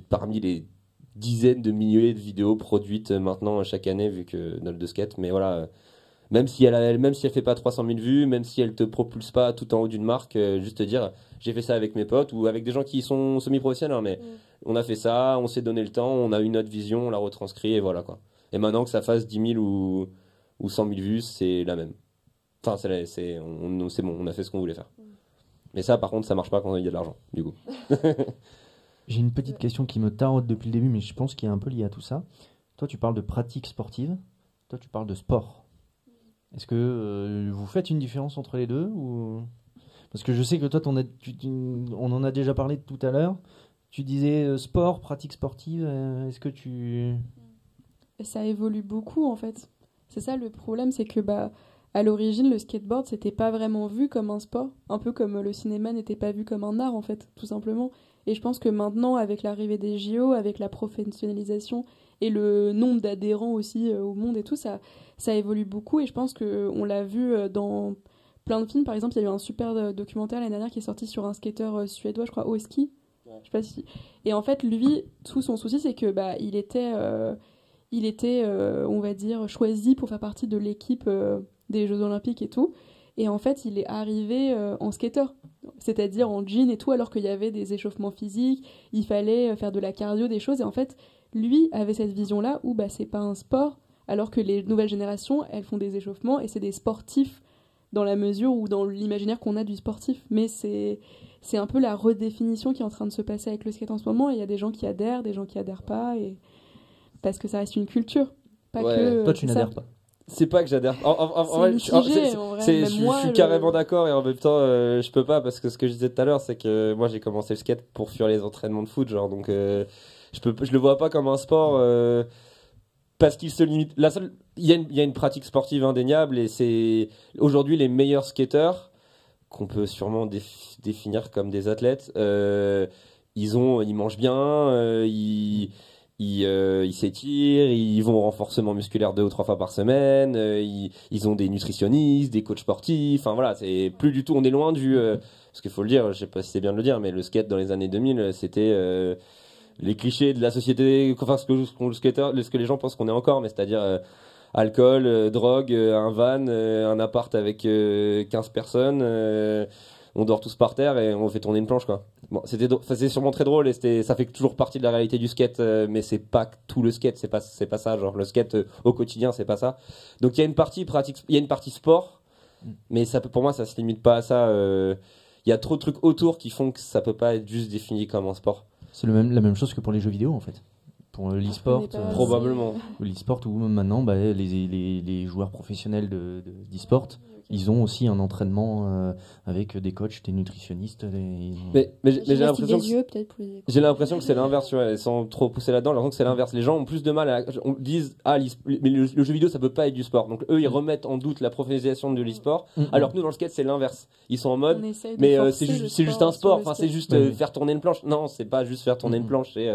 C: parmi les dizaines de milliers de vidéos produites maintenant chaque année, vu que dans le de skate. Mais voilà, même si elle fait pas 300 000 vues, même si elle te propulse pas tout en haut d'une marque, juste te dire j'ai fait ça avec mes potes ou avec des gens qui sont semi-professionnels, hein, mais on a fait ça, on s'est donné le temps, on a eu notre vision, on l'a retranscrit et voilà quoi. Et maintenant que ça fasse 10 000 ou 100 000 vues, c'est la même. Enfin, c'est bon, on a fait ce qu'on voulait faire. Mais ça, par contre, ça marche pas quand il y a de l'argent, du coup.
B: J'ai une petite question qui me taraude depuis le début, mais je pense qu'il est un peu lié à tout ça. Toi, tu parles de pratique sportive. Toi, tu parles de sport. Est-ce que vous faites une différence entre les deux ou... Parce que je sais que toi, on en a déjà parlé tout à l'heure. Tu disais sport, pratique sportive. Est-ce que tu...
D: Ça évolue beaucoup, en fait. C'est ça le problème, c'est que à l'origine, le skateboard, c'était pas vraiment vu comme un sport, un peu comme le cinéma n'était pas vu comme un art, en fait, tout simplement. Et je pense que maintenant, avec l'arrivée des JO, avec la professionnalisation et le nombre d'adhérents aussi au monde et tout, ça évolue beaucoup. Et je pense qu'on l'a vu dans plein de films. Par exemple, il y a eu un super documentaire l'année dernière qui est sorti sur un skateur suédois, je crois, Oski. Ouais. Je sais pas si... Et en fait, lui, tout son souci, c'est que il était on va dire, choisi pour faire partie de l'équipe des Jeux Olympiques et tout. Et en fait, il est arrivé en skater, c'est-à-dire en jean et tout, alors qu'il y avait des échauffements physiques, il fallait faire de la cardio, des choses. Et en fait, lui avait cette vision-là où c'est pas un sport, alors que les nouvelles générations, elles font des échauffements et c'est des sportifs dans la mesure ou dans l'imaginaire qu'on a du sportif. Mais c'est un peu la redéfinition qui est en train de se passer avec le skate en ce moment. Et il y a des gens qui adhèrent, des gens qui adhèrent pas, parce que ça reste une culture. Pas que,
B: toi, tu n'adhères pas.
C: C'est pas que j'adhère. En vrai, je suis carrément d'accord et en même temps, je peux pas parce que ce que je disais tout à l'heure, c'est que moi j'ai commencé le skate pour fuir les entraînements de foot, genre donc je le vois pas comme un sport parce qu'il se limite. Il y a une pratique sportive indéniable et c'est aujourd'hui les meilleurs skateurs qu'on peut sûrement définir comme des athlètes. Ils mangent bien, ils s'étirent, ils vont au renforcement musculaire 2 ou 3 fois par semaine, ils ont des nutritionnistes, des coachs sportifs, enfin voilà, c'est plus du tout, on est loin du... parce qu'il faut le dire, je sais pas si c'est bien de le dire, mais le skate dans les années 2000, c'était les clichés de la société, enfin ce que les gens pensent qu'on est encore, mais c'est-à-dire alcool, drogue, un van, un appart avec 15 personnes, on dort tous par terre et on fait tourner une planche, quoi. Bon, c'est sûrement très drôle et ça fait toujours partie de la réalité du skate, mais c'est pas tout le skate, c'est pas ça, genre le skate au quotidien, c'est pas ça. Donc il y a une partie pratique, il y a une partie sport, mais pour moi ça se limite pas à ça. Il y a trop de trucs autour qui font que ça peut pas être juste défini comme un sport.
B: C'est la même chose que pour les jeux vidéo en fait. Pour l'e-sport,
C: probablement.
B: L'e-sport où maintenant les joueurs professionnels d'e-sport, ils ont aussi un entraînement avec des coachs, des nutritionnistes.
C: Mais j'ai l'impression
A: j'ai
C: l'impression que c'est l'inverse, sans trop pousser là-dedans. J'ai l'impression que c'est l'inverse. Les gens ont plus de mal on disent mais le jeu vidéo ça peut pas être du sport. Donc eux ils remettent en doute la professionnalisation de l'e-sport, alors que nous dans le skate c'est l'inverse. Ils sont en mode mais c'est juste un sport, enfin c'est juste faire tourner une planche. Non, c'est pas juste faire tourner une planche, c'est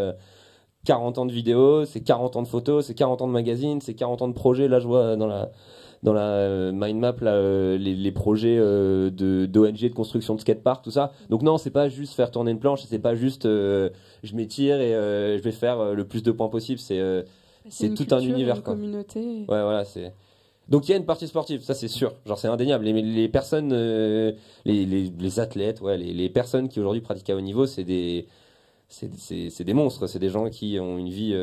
C: 40 ans de vidéos, c'est 40 ans de photos, c'est 40 ans de magazines, c'est 40 ans de projets. Là je vois dans la mind map là, les projets d'ONG de construction de skatepark, tout ça. Donc non, c'est pas juste faire tourner une planche, c'est pas juste je m'étire et je vais faire le plus de points possible, c'est tout un univers,
D: une
C: quoi.
D: Communauté.
C: Ouais, voilà, c'est donc il y a une partie sportive, ça c'est sûr, genre c'est indéniable. Les personnes les athlètes, les personnes qui aujourd'hui pratiquent à haut niveau, c'est des monstres, c'est des gens qui ont une vie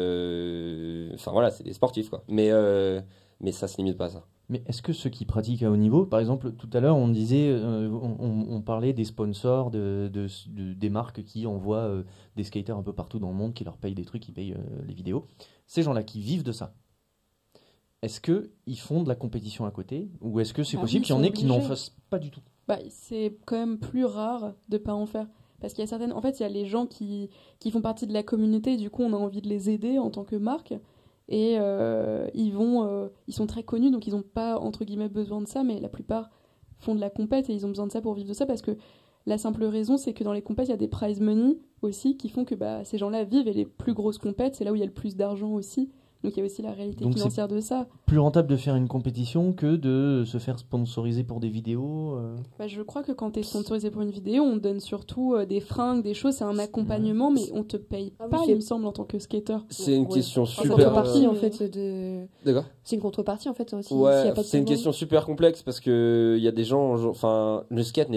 C: enfin voilà, c'est des sportifs, quoi. Mais ça se limite pas à ça.
B: Mais est-ce que ceux qui pratiquent à haut niveau, par exemple, tout à l'heure on disait, on parlait des sponsors, des marques qui envoient des skaters un peu partout dans le monde, qui leur payent des trucs, qui payent les vidéos. Ces gens-là qui vivent de ça, est-ce qu'ils font de la compétition à côté, ou est-ce que c'est possible qu'il y en ait qui n'en fassent pas du tout?
D: C'est quand même plus rare de pas en faire. Parce qu'il y a en fait, il y a les gens qui font partie de la communauté, et du coup on a envie de les aider en tant que marque. Et ils sont très connus, donc ils n'ont pas entre guillemets besoin de ça, mais la plupart font de la compète et ils ont besoin de ça pour vivre de ça, parce que la simple raison c'est que dans les compètes il y a des prize money aussi qui font que ces gens-là vivent, et les plus grosses compètes c'est là où il y a le plus d'argent aussi, donc il y a aussi la réalité financière de ça.
B: Plus rentable de faire une compétition que de se faire sponsoriser pour des vidéos.
D: Je crois que quand tu es sponsorisé pour une vidéo, on te donne surtout des fringues, des choses, c'est un accompagnement, mais on te paye pas, il me semble, en tant que skater.
C: C'est une question super...
A: contrepartie en fait
C: D'accord.
A: C'est une contrepartie en fait aussi.
C: Ouais, c'est une question super complexe parce que il y a des gens, enfin, le skate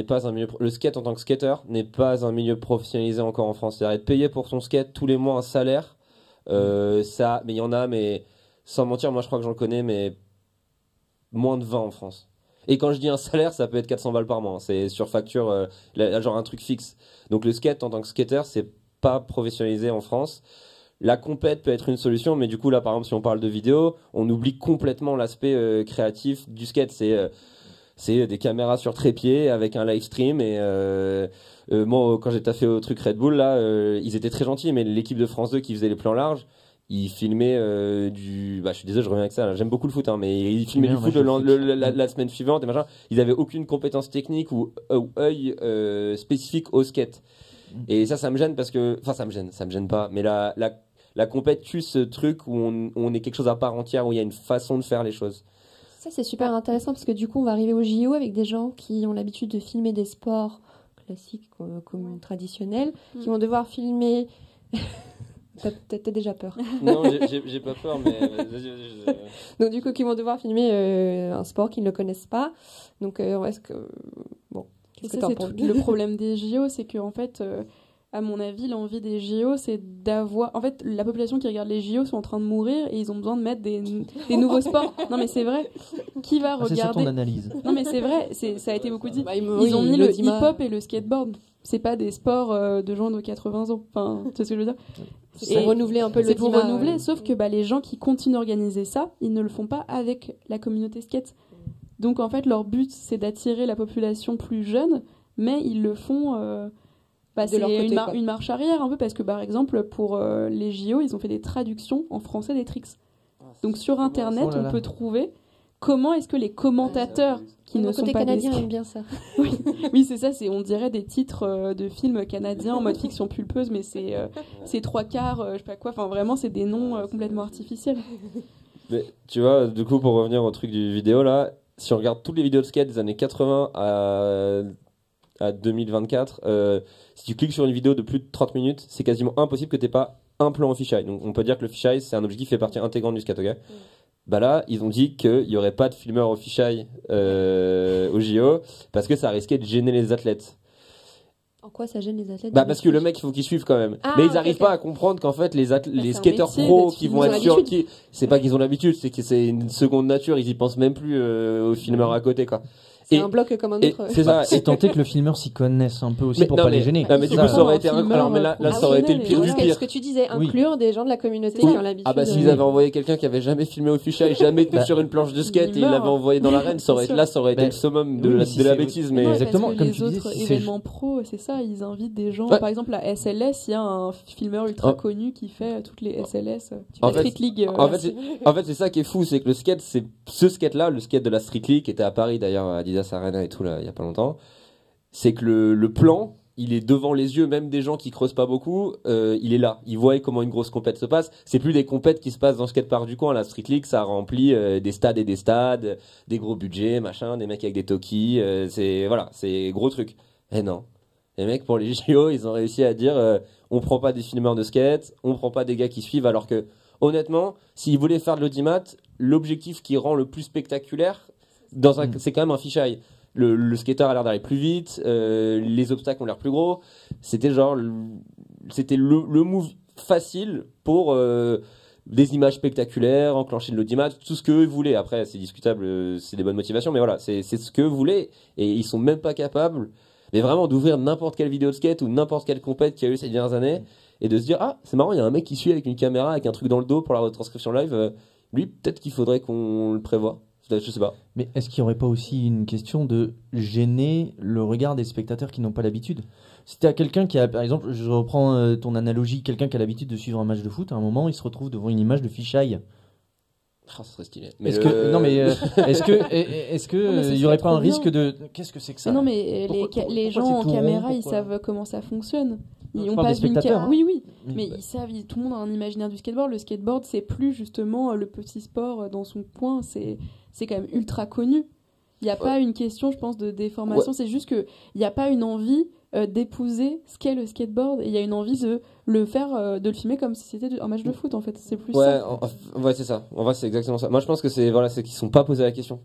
C: en tant que skater n'est pas un milieu professionnalisé encore en France. C'est-à-dire être payé pour son skate tous les mois un salaire. Mais il y en a, mais sans mentir, moi je crois que j'en connais, mais moins de 20 en France. Et quand je dis un salaire, ça peut être 400 balles par mois, hein. C'est sur facture, genre un truc fixe. Donc le skate en tant que skater, c'est pas professionnalisé en France. La compète peut être une solution, mais du coup là par exemple si on parle de vidéo, on oublie complètement l'aspect créatif du skate. C'est des caméras sur trépied avec un live stream et moi quand j'ai taffé au truc Red Bull là, ils étaient très gentils, mais l'équipe de France 2 qui faisait les plans larges, ils filmaient je suis désolé, je reviens avec ça là. J'aime beaucoup le foot, hein, mais ils filmaient du foot la semaine suivante et machin. Ils avaient aucune compétence technique ou œil spécifique au skate. Et ça me gêne parce que, enfin ça me gêne pas, mais la compète tue ce truc où on est quelque chose à part entière, où il y a une façon de faire les choses.
A: Ça, c'est super intéressant parce que du coup, on va arriver au JO avec des gens qui ont l'habitude de filmer des sports classiques, comme traditionnels, qui vont devoir filmer. T'as déjà peur.
C: Non, j'ai pas peur, mais vas-y.
A: Donc, du coup, qui vont devoir filmer un sport qu'ils ne connaissent pas. Donc, est-ce que. Bon.
D: Et ça, c'est tout le problème des JO, c'est qu'en fait. À mon avis, l'envie des JO, c'est d'avoir... En fait, la population qui regarde les JO sont en train de mourir et ils ont besoin de mettre des nouveaux sports. Non, mais c'est vrai. Qui va regarder...
B: C'est ça ton analyse.
D: Non, mais c'est vrai. Ça a été beaucoup dit. Ils ont mis le hip-hop et le skateboard. C'est pas des sports de gens de 80 ans. Enfin, tu sais ce que je veux dire?
A: C'est pour renouveler un peu le
D: pour renouveler, sauf que les gens qui continuent d'organiser ça, ils ne le font pas avec la communauté skate. Donc, en fait, leur but, c'est d'attirer la population plus jeune, mais ils le font... c'est une marche arrière un peu parce que par exemple pour les JO ils ont fait des traductions en français des tricks. Donc sur internet on peut trouver comment est-ce que les commentateurs qui ne
A: Le
D: sont
A: côté
D: pas
A: canadien
D: des...
A: aime bien ça.
D: Oui, c'est ça, on dirait des titres de films canadiens en mode fiction pulpeuse, mais c'est trois quarts, je sais pas quoi, enfin vraiment c'est des noms complètement artificiels.
C: Mais tu vois, du coup, pour revenir au truc du vidéo là, si on regarde toutes les vidéos de skate des années 80 à 2024, si tu cliques sur une vidéo de plus de 30 minutes, c'est quasiment impossible que tu n'aies pas un plan en fisheye. Donc on peut dire que le fisheye, c'est un objectif qui fait partie intégrante du skate, ok? Bah là, ils ont dit qu'il n'y aurait pas de filmeur au fisheye au JO parce que ça risquait de gêner les athlètes.
A: En quoi ça gêne les athlètes?
C: Bah parce que le mec, il faut qu'il suive quand même.
A: Ah,
C: mais ils
A: ok,
C: n'arrivent
A: ok.
C: pas à comprendre qu'en fait les
D: c'est
C: skateurs
D: un métier
C: pros
D: d'être
C: qui vont
A: filmé.
C: être
A: Ils ont
C: sur c'est pas qu'ils ont l'habitude, c'est que c'est une seconde nature, ils y pensent même plus au filmeur à côté quoi.
A: C'est
C: Et-
A: un bloc comme un
C: Et
A: autre.
C: c'est ça.
B: C'est tenté que le filmeur s'y connaisse un peu aussi
C: Mais
B: pour
C: non,
B: pas
C: mais-
B: les gêner.
C: non, mais du
D: Ça,
C: coup ça aurait été
D: un filmeur
C: alors mais là ça aurait été le pire du
A: Ce que-
C: pire.
A: Ce que tu disais,
B: Oui.
A: inclure des gens de la communauté
D: Oui.
A: qui ont l'habitude.
C: Ah bah s'ils avaient envoyé quelqu'un qui avait jamais filmé au fisheye, jamais été
B: Bah,
C: sur une planche de skate et
D: il
C: il
D: meurt.
C: l'avait envoyé dans l'arène, ça aurait
D: Bien
C: là
D: sûr.
C: ça aurait été
B: Bah,
C: le summum
B: oui,
C: de
B: mais
C: la,
B: si
C: de la
B: c'est-
C: bêtise
D: Non,
C: mais
D: mais
B: Exactement,
D: parce que
B: comme
D: les
B: tu disais,
D: autres
B: si c'est-
D: événements pro, c'est ça, ils invitent des gens.
C: Ouais.
D: Par exemple, la SLS, il y a un filmeur ultra
C: Oh.
D: connu qui fait toutes les SLS.
C: En
D: La
C: fait-
D: Street League.
C: En fait, c'est ça qui est fou, c'est que le skate, c'est ce skate-là, le skate de la Street League, qui était à Paris d'ailleurs, à Adidas Arena et tout, là, il y a pas longtemps, c'est que le plan, il est devant les yeux, même des gens qui creusent pas beaucoup, il est là. Ils voient comment une grosse compète se passe. C'est plus des compètes qui se passent dans le skatepark du coin. La Street League, ça remplit des stades et des stades, des gros budgets, machin, des mecs avec des tokis, c'est gros truc. Et non. Les mecs, pour les JO, ils ont réussi à dire on prend pas des filmeurs de skate, on prend pas des gars qui suivent, alors que, honnêtement, s'ils voulaient faire de l'audimat, l'objectif qui rend le plus spectaculaire, c'est quand même un fisheye. Le skater a l'air d'aller plus vite, les obstacles ont l'air plus gros. C'était c'était le move facile pour des images spectaculaires, enclencher de l'audimat, tout ce qu'eux voulaient. Après, c'est discutable, c'est des bonnes motivations, mais voilà, c'est ce qu'eux voulaient. Et ils sont même pas capables, mais vraiment, d'ouvrir n'importe quelle vidéo de skate ou n'importe quelle compète qu'il y a eu ces dernières années et de se dire, ah, c'est marrant, il y a un mec qui suit avec une caméra, avec un truc dans le dos pour la retranscription live. Lui, peut-être qu'il faudrait qu'on le prévoie. Je sais pas.
B: Mais est-ce qu'il n'y aurait pas aussi une question de gêner le regard des spectateurs qui n'ont pas l'habitude? Si tu as quelqu'un qui a, par exemple, je reprends ton analogie, quelqu'un qui a l'habitude de suivre un match de foot, à un moment, il se retrouve devant une image de fisheye.
C: Ah, ça serait stylé.
B: Est-ce que, non mais, est-ce que,
D: Non, mais ça
B: il y aurait
D: serait
B: pas un
D: trop bien.
B: risque de, qu'est-ce que c'est que ça?
D: Non, mais les gens
B: c'est
D: en
B: tout
D: caméra,
B: rond,
D: ils
B: pourquoi
D: savent comment ça fonctionne.
B: Je
D: Ils ont
B: parle
D: pas
B: des
D: vu une
B: spectateurs, hein.
D: Oui, oui.
B: Oui.
D: Mais ils savent, tout le monde a un imaginaire du skateboard. Le skateboard, c'est plus justement le petit sport dans son coin. C'est quand même ultra connu. Il n'y a pas une question, je pense, de déformation. C'est juste qu'il n'y a pas une envie d'épouser ce qu'est le skateboard. Et il y a une envie de le faire, de le filmer comme si c'était un match de foot, en fait. C'est plus
C: Ouais,
D: ça.
C: ouais, c'est ça. En vrai, c'est exactement ça. Moi, je pense que c'est qu'ils sont pas posé la question.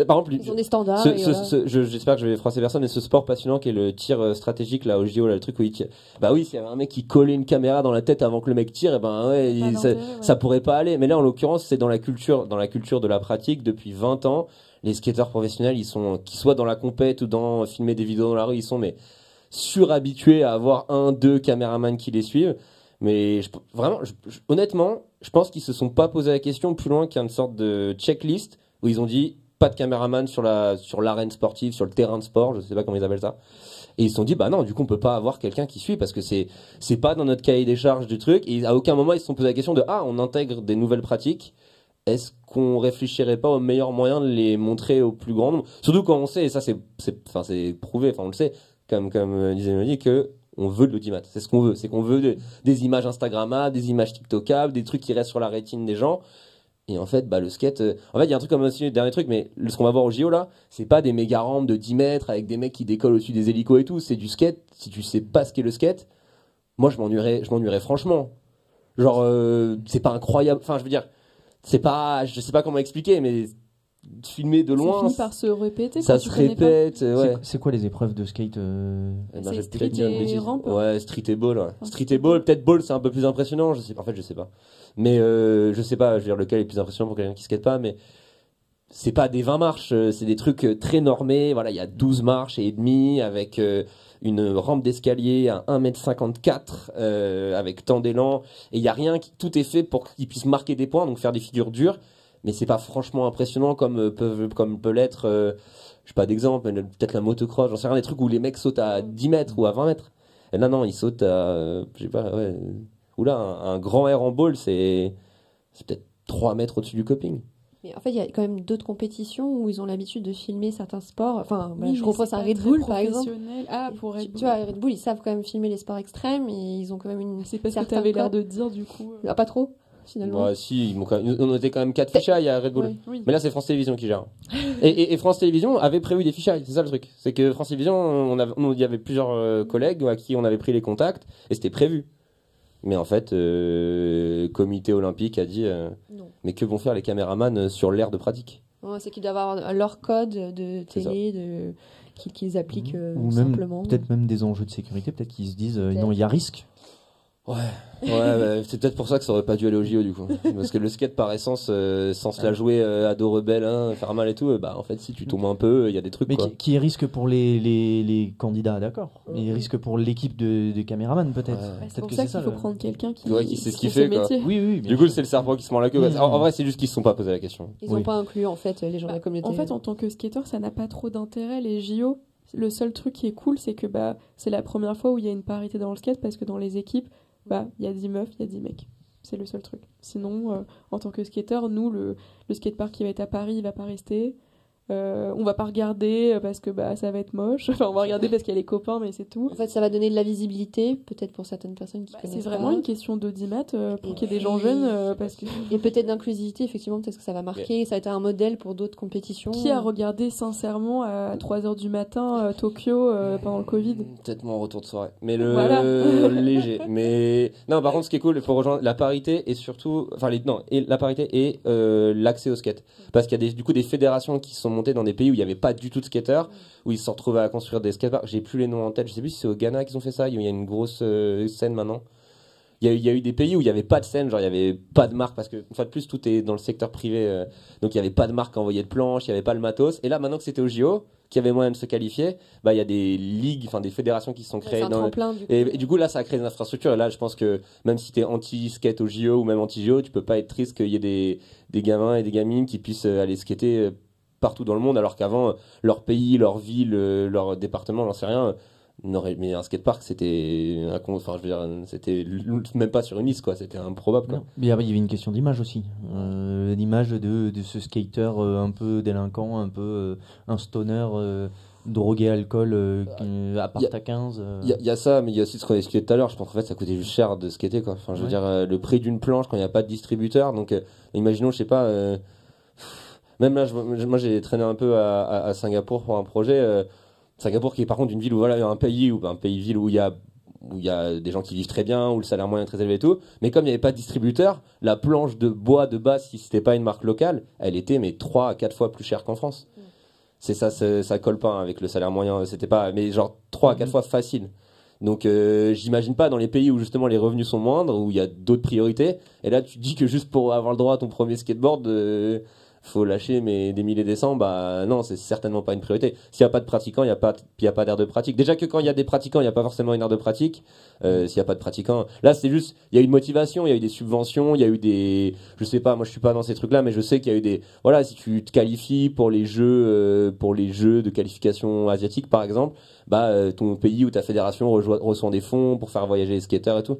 C: Par exemple,
A: Ils ont des standards.
C: ce-
A: et
C: ce-
A: voilà.
C: ce- j'espère que je vais froisser personne, mais ce sport passionnant qui est le tir stratégique là au JO, là, le truc où il tire. Bah oui, s'il y avait un mec qui collait une caméra dans la tête avant que le mec tire, et ben ouais,
D: Pas d'intérêt, ouais.
C: ça pourrait pas aller. Mais là, en l'occurrence, c'est dans la culture de la pratique depuis 20 ans. Les skateurs professionnels, qu'ils soient dans la compète ou dans filmer des vidéos dans la rue, ils sont mais surhabitués à avoir deux caméramans qui les suivent. Mais honnêtement, je pense qu'ils se sont pas posé la question plus loin qu'une sorte de checklist où ils ont dit pas de caméraman sur l'arène sportive, sur le terrain de sport, je sais pas comment ils appellent ça. Et ils se sont dit bah non, du coup on peut pas avoir quelqu'un qui suit parce que c'est pas dans notre cahier des charges du truc. Et à aucun moment ils se sont posé la question de on intègre des nouvelles pratiques. Est-ce qu'on réfléchirait pas au meilleur moyen de les montrer au plus grand nombre? Surtout quand on sait, et ça c'est prouvé, enfin on le sait, comme disait Mélodie, que on veut de l'audimat. C'est ce qu'on veut. C'est qu'on veut des images Instagrammables, des images TikTokables, des trucs qui restent sur la rétine des gens. Et en fait, le skate, en fait, il y a un truc comme aussi, dernier truc, mais ce qu'on va voir au JO là, c'est pas des méga rampes de 10 mètres avec des mecs qui décollent au-dessus des hélicos et tout. C'est du skate. Si tu sais pas ce qu'est le skate, moi je m'ennuierais franchement. Genre, c'est pas incroyable. Enfin, je veux dire, je sais pas comment expliquer, mais filmer de
D: Ça
C: loin,
D: finit par se répéter.
C: ça
D: quand
C: se
D: tu connais pas.
C: répète. Ouais.
B: C'est quoi les épreuves de skate
C: Eh ben,
D: C'est
C: je vais
D: street
C: peut-être dire une
D: et
C: bêtise.
D: rampe.
C: Ouais, street et ball. Ouais.
D: Enfin,
C: Street et ball, peut-être ball, c'est un peu plus impressionnant. En fait, je sais pas. Mais je sais pas. Je veux dire lequel est plus impressionnant pour quelqu'un qui skate pas. Mais c'est pas des 20 marches. C'est des trucs très normés. Voilà, il y a 12 marches et demi avec une rampe d'escalier à 1m54 avec tant d'élan. Et il y a rien. Tout est fait pour qu'ils puissent marquer des points, donc faire des figures dures. Mais c'est pas franchement impressionnant comme peut l'être. Je sais pas d'exemple, mais peut-être la motocross, j'en sais rien, des trucs où les mecs sautent à 10 mètres ou à 20 mètres. Et là, non, ils sautent à, je sais pas, ouais. Oula, un grand air en ball, c'est peut-être 3 mètres au-dessus du coping.
A: Mais en fait, il y a quand même d'autres compétitions où ils ont l'habitude de filmer certains sports. Enfin,
D: Oui,
A: je
D: mais
A: repense
D: c'est
A: à
D: pas
A: Red
D: très
A: Bull, par exemple.
D: professionnel. Ah, pour Red Bull.
A: Tu vois, Red Bull, ils savent quand même filmer les sports extrêmes et ils ont quand même une
D: C'est pas ce que
A: certains
D: t'avais l'air
A: codes.
D: de dire, du coup.
A: Ah, pas trop, finalement.
C: Bah, si, on était quand même 4 fichailles à Red Bull.
A: Ouais.
D: Oui.
C: Mais là, c'est France Télévisions qui gère. Et France Télévisions avait prévu des fichailles, c'est ça le truc. C'est que France Télévisions, il y avait plusieurs collègues à qui on avait pris les contacts et c'était prévu. Mais en fait, le comité olympique a dit
A: Non.
C: mais que vont faire les caméramans sur l'aire de pratique?
A: Ouais, c'est qu'ils doivent avoir leur code de
C: C'est
A: télé, qu'ils appliquent
B: Ou même,
A: simplement.
B: peut-être même des enjeux de sécurité, peut-être qu'ils se disent
A: Peut-être.
B: non, il y a risque.
C: Ouais, bah, c'est peut-être pour ça que ça aurait pas dû aller au JO du coup. Parce que le skate par essence, sans se la jouer à dos rebelle, hein, faire mal et tout, bah en fait si tu tombes un peu, il y a des trucs
B: Mais
C: quoi.
B: qui est risque pour les candidats, d'accord. Mais risque pour l'équipe de caméramans, peut-être.
C: Ouais.
D: Bah, c'est
B: Peut-être
D: pour
B: que
D: ça
B: c'est
D: qu'il
B: ça.
D: faut prendre quelqu'un qui
C: Qui sait ce qu'il
D: fait
C: fait, quoi.
D: métier.
B: Oui, oui. bien
C: Du coup,
B: sûr.
C: c'est le serpent qui se mord la queue.
B: Mmh.
C: En vrai, c'est juste qu'ils se sont pas posé la question.
A: Ils n'ont
B: Oui.
A: pas inclus, en fait, les gens de la communauté.
D: En fait, en tant que skateur, ça n'a pas trop d'intérêt, les JO. Le seul truc qui est cool, c'est que c'est la première fois où il y a une parité dans le skate, parce que dans les équipes, il y a 10 meufs, il y a 10 mecs. C'est le seul truc. Sinon, en tant que skateur, nous, le skatepark qui va être à Paris, il va pas rester. On va pas regarder parce que ça va être moche. Enfin, on va regarder parce qu'il y a les copains, mais c'est tout.
A: En fait, ça va donner de la visibilité, peut-être pour certaines personnes qui
D: C'est
A: connaissent
D: vraiment
A: pas.
D: une question d'audimat pour
A: Et
D: qu'il y ait des
A: puis-
D: gens jeunes, parce que
A: Et peut-être d'inclusivité, effectivement, peut-être que ça va marquer, ça va être un modèle pour d'autres compétitions.
D: qui a regardé sincèrement à 3h du matin Tokyo pendant le Covid?
C: Peut-être mon retour de soirée. Mais le
D: Voilà.
C: léger. Mais non, par contre, ce qui est cool, il faut rejoindre la parité et surtout, la parité et l'accès au skate. Parce qu'il y a du coup des fédérations qui se sont montées dans des pays où il n'y avait pas du tout de skateurs, où ils se sont retrouvés à construire des skateparks. J'ai plus les noms en tête. Je sais plus si c'est au Ghana qu'ils ont fait ça. Il y a une grosse scène maintenant. Il y a eu des pays où il n'y avait pas de scène, genre il n'y avait pas de marque, parce que une fois de plus tout est dans le secteur privé, donc il n'y avait pas de marque à envoyer de planches, il n'y avait pas le matos. Et là maintenant que c'était au JO, qu'il y avait moyen de se qualifier, il y a des ligues, enfin des fédérations qui se sont
A: Ouais,
C: créées.
A: c'est un tremplin, du coup.
C: Et du coup là ça a créé des infrastructures. Et là je pense que même si t'es anti-skate au JO ou même anti-JO, tu peux pas être triste qu'il y ait des gamins et des gamines qui puissent aller skater partout dans le monde, alors qu'avant leur pays, leur ville, leur département, j'en sais rien. Mais un skatepark, c'était c'était même pas sur une liste, quoi. C'était improbable, quoi.
B: Non. Mais il y avait une question d'image aussi. L'image de ce skater un peu délinquant, un peu un stoner drogué à alcool à part à 15.
C: Il y a ça, mais il y a aussi ce qu'on a expliqué tout à l'heure. Je pense qu'en fait, ça coûtait juste cher de skater, quoi. Enfin, je veux dire, le prix d'une planche quand il n'y a pas de distributeur. Donc, imaginons, je sais pas, même là, moi, j'ai traîné un peu à Singapour pour un projet. Singapour qui est par contre une ville où voilà, il y a un pays-ville où il y a des gens qui vivent très bien, où le salaire moyen est très élevé et tout. Mais comme il n'y avait pas de distributeur, la planche de bois de base, si c'était pas une marque locale, elle était 3 à 4 fois plus chère qu'en France. C'est ça, ça colle pas avec le salaire moyen. C'était pas, mais genre 3 à 4 fois facile. Donc j'imagine pas dans les pays où justement les revenus sont moindres, où il y a d'autres priorités. Et là tu te dis que juste pour avoir le droit à ton premier skateboard, faut lâcher des milliers des cents. Bah non, c'est certainement pas une priorité. S'il y a pas de pratiquants, il y a pas d'aire de pratique. Déjà que quand il y a des pratiquants, il y a pas forcément une aire de pratique. S'il y a pas de pratiquants, là c'est juste, il y a eu une motivation, il y a eu des subventions, il y a eu des, je sais pas, moi je suis pas dans ces trucs-là, mais je sais qu'il y a eu des, voilà, si tu te qualifies pour les jeux de qualification asiatique par exemple, ton pays ou ta fédération reçoit des fonds pour faire voyager les skateurs et tout.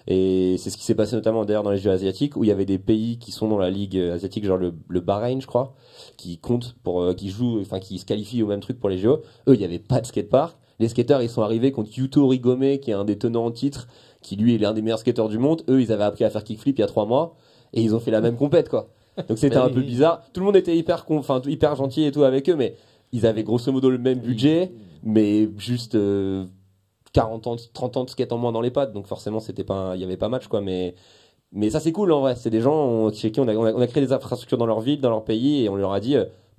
C: Et c'est ce qui s'est passé notamment d'ailleurs dans les Jeux asiatiques où il y avait des pays qui sont dans la ligue asiatique, genre le Bahreïn, je crois, qui comptent qui jouent, enfin qui se qualifient au même truc pour les Jeux. Eux, il n'y avait pas de skatepark. Les skateurs, ils sont arrivés contre Yuto Rigome, qui est un des tenants en titre, qui lui est l'un des meilleurs skateurs du monde. Eux, ils avaient appris à faire kickflip il y a 3 mois et ils ont fait la même compète, quoi. Donc c'était un peu bizarre. Tout le monde était hyper gentil et tout avec eux, mais ils avaient grosso modo le même budget, mais juste 40 ans, 30 ans de skate en moins dans les pattes, donc forcément il y avait pas match, quoi. Mais ça c'est cool en vrai, c'est des gens chez qui on a créé des infrastructures dans leur ville, dans leur pays, et on leur a dit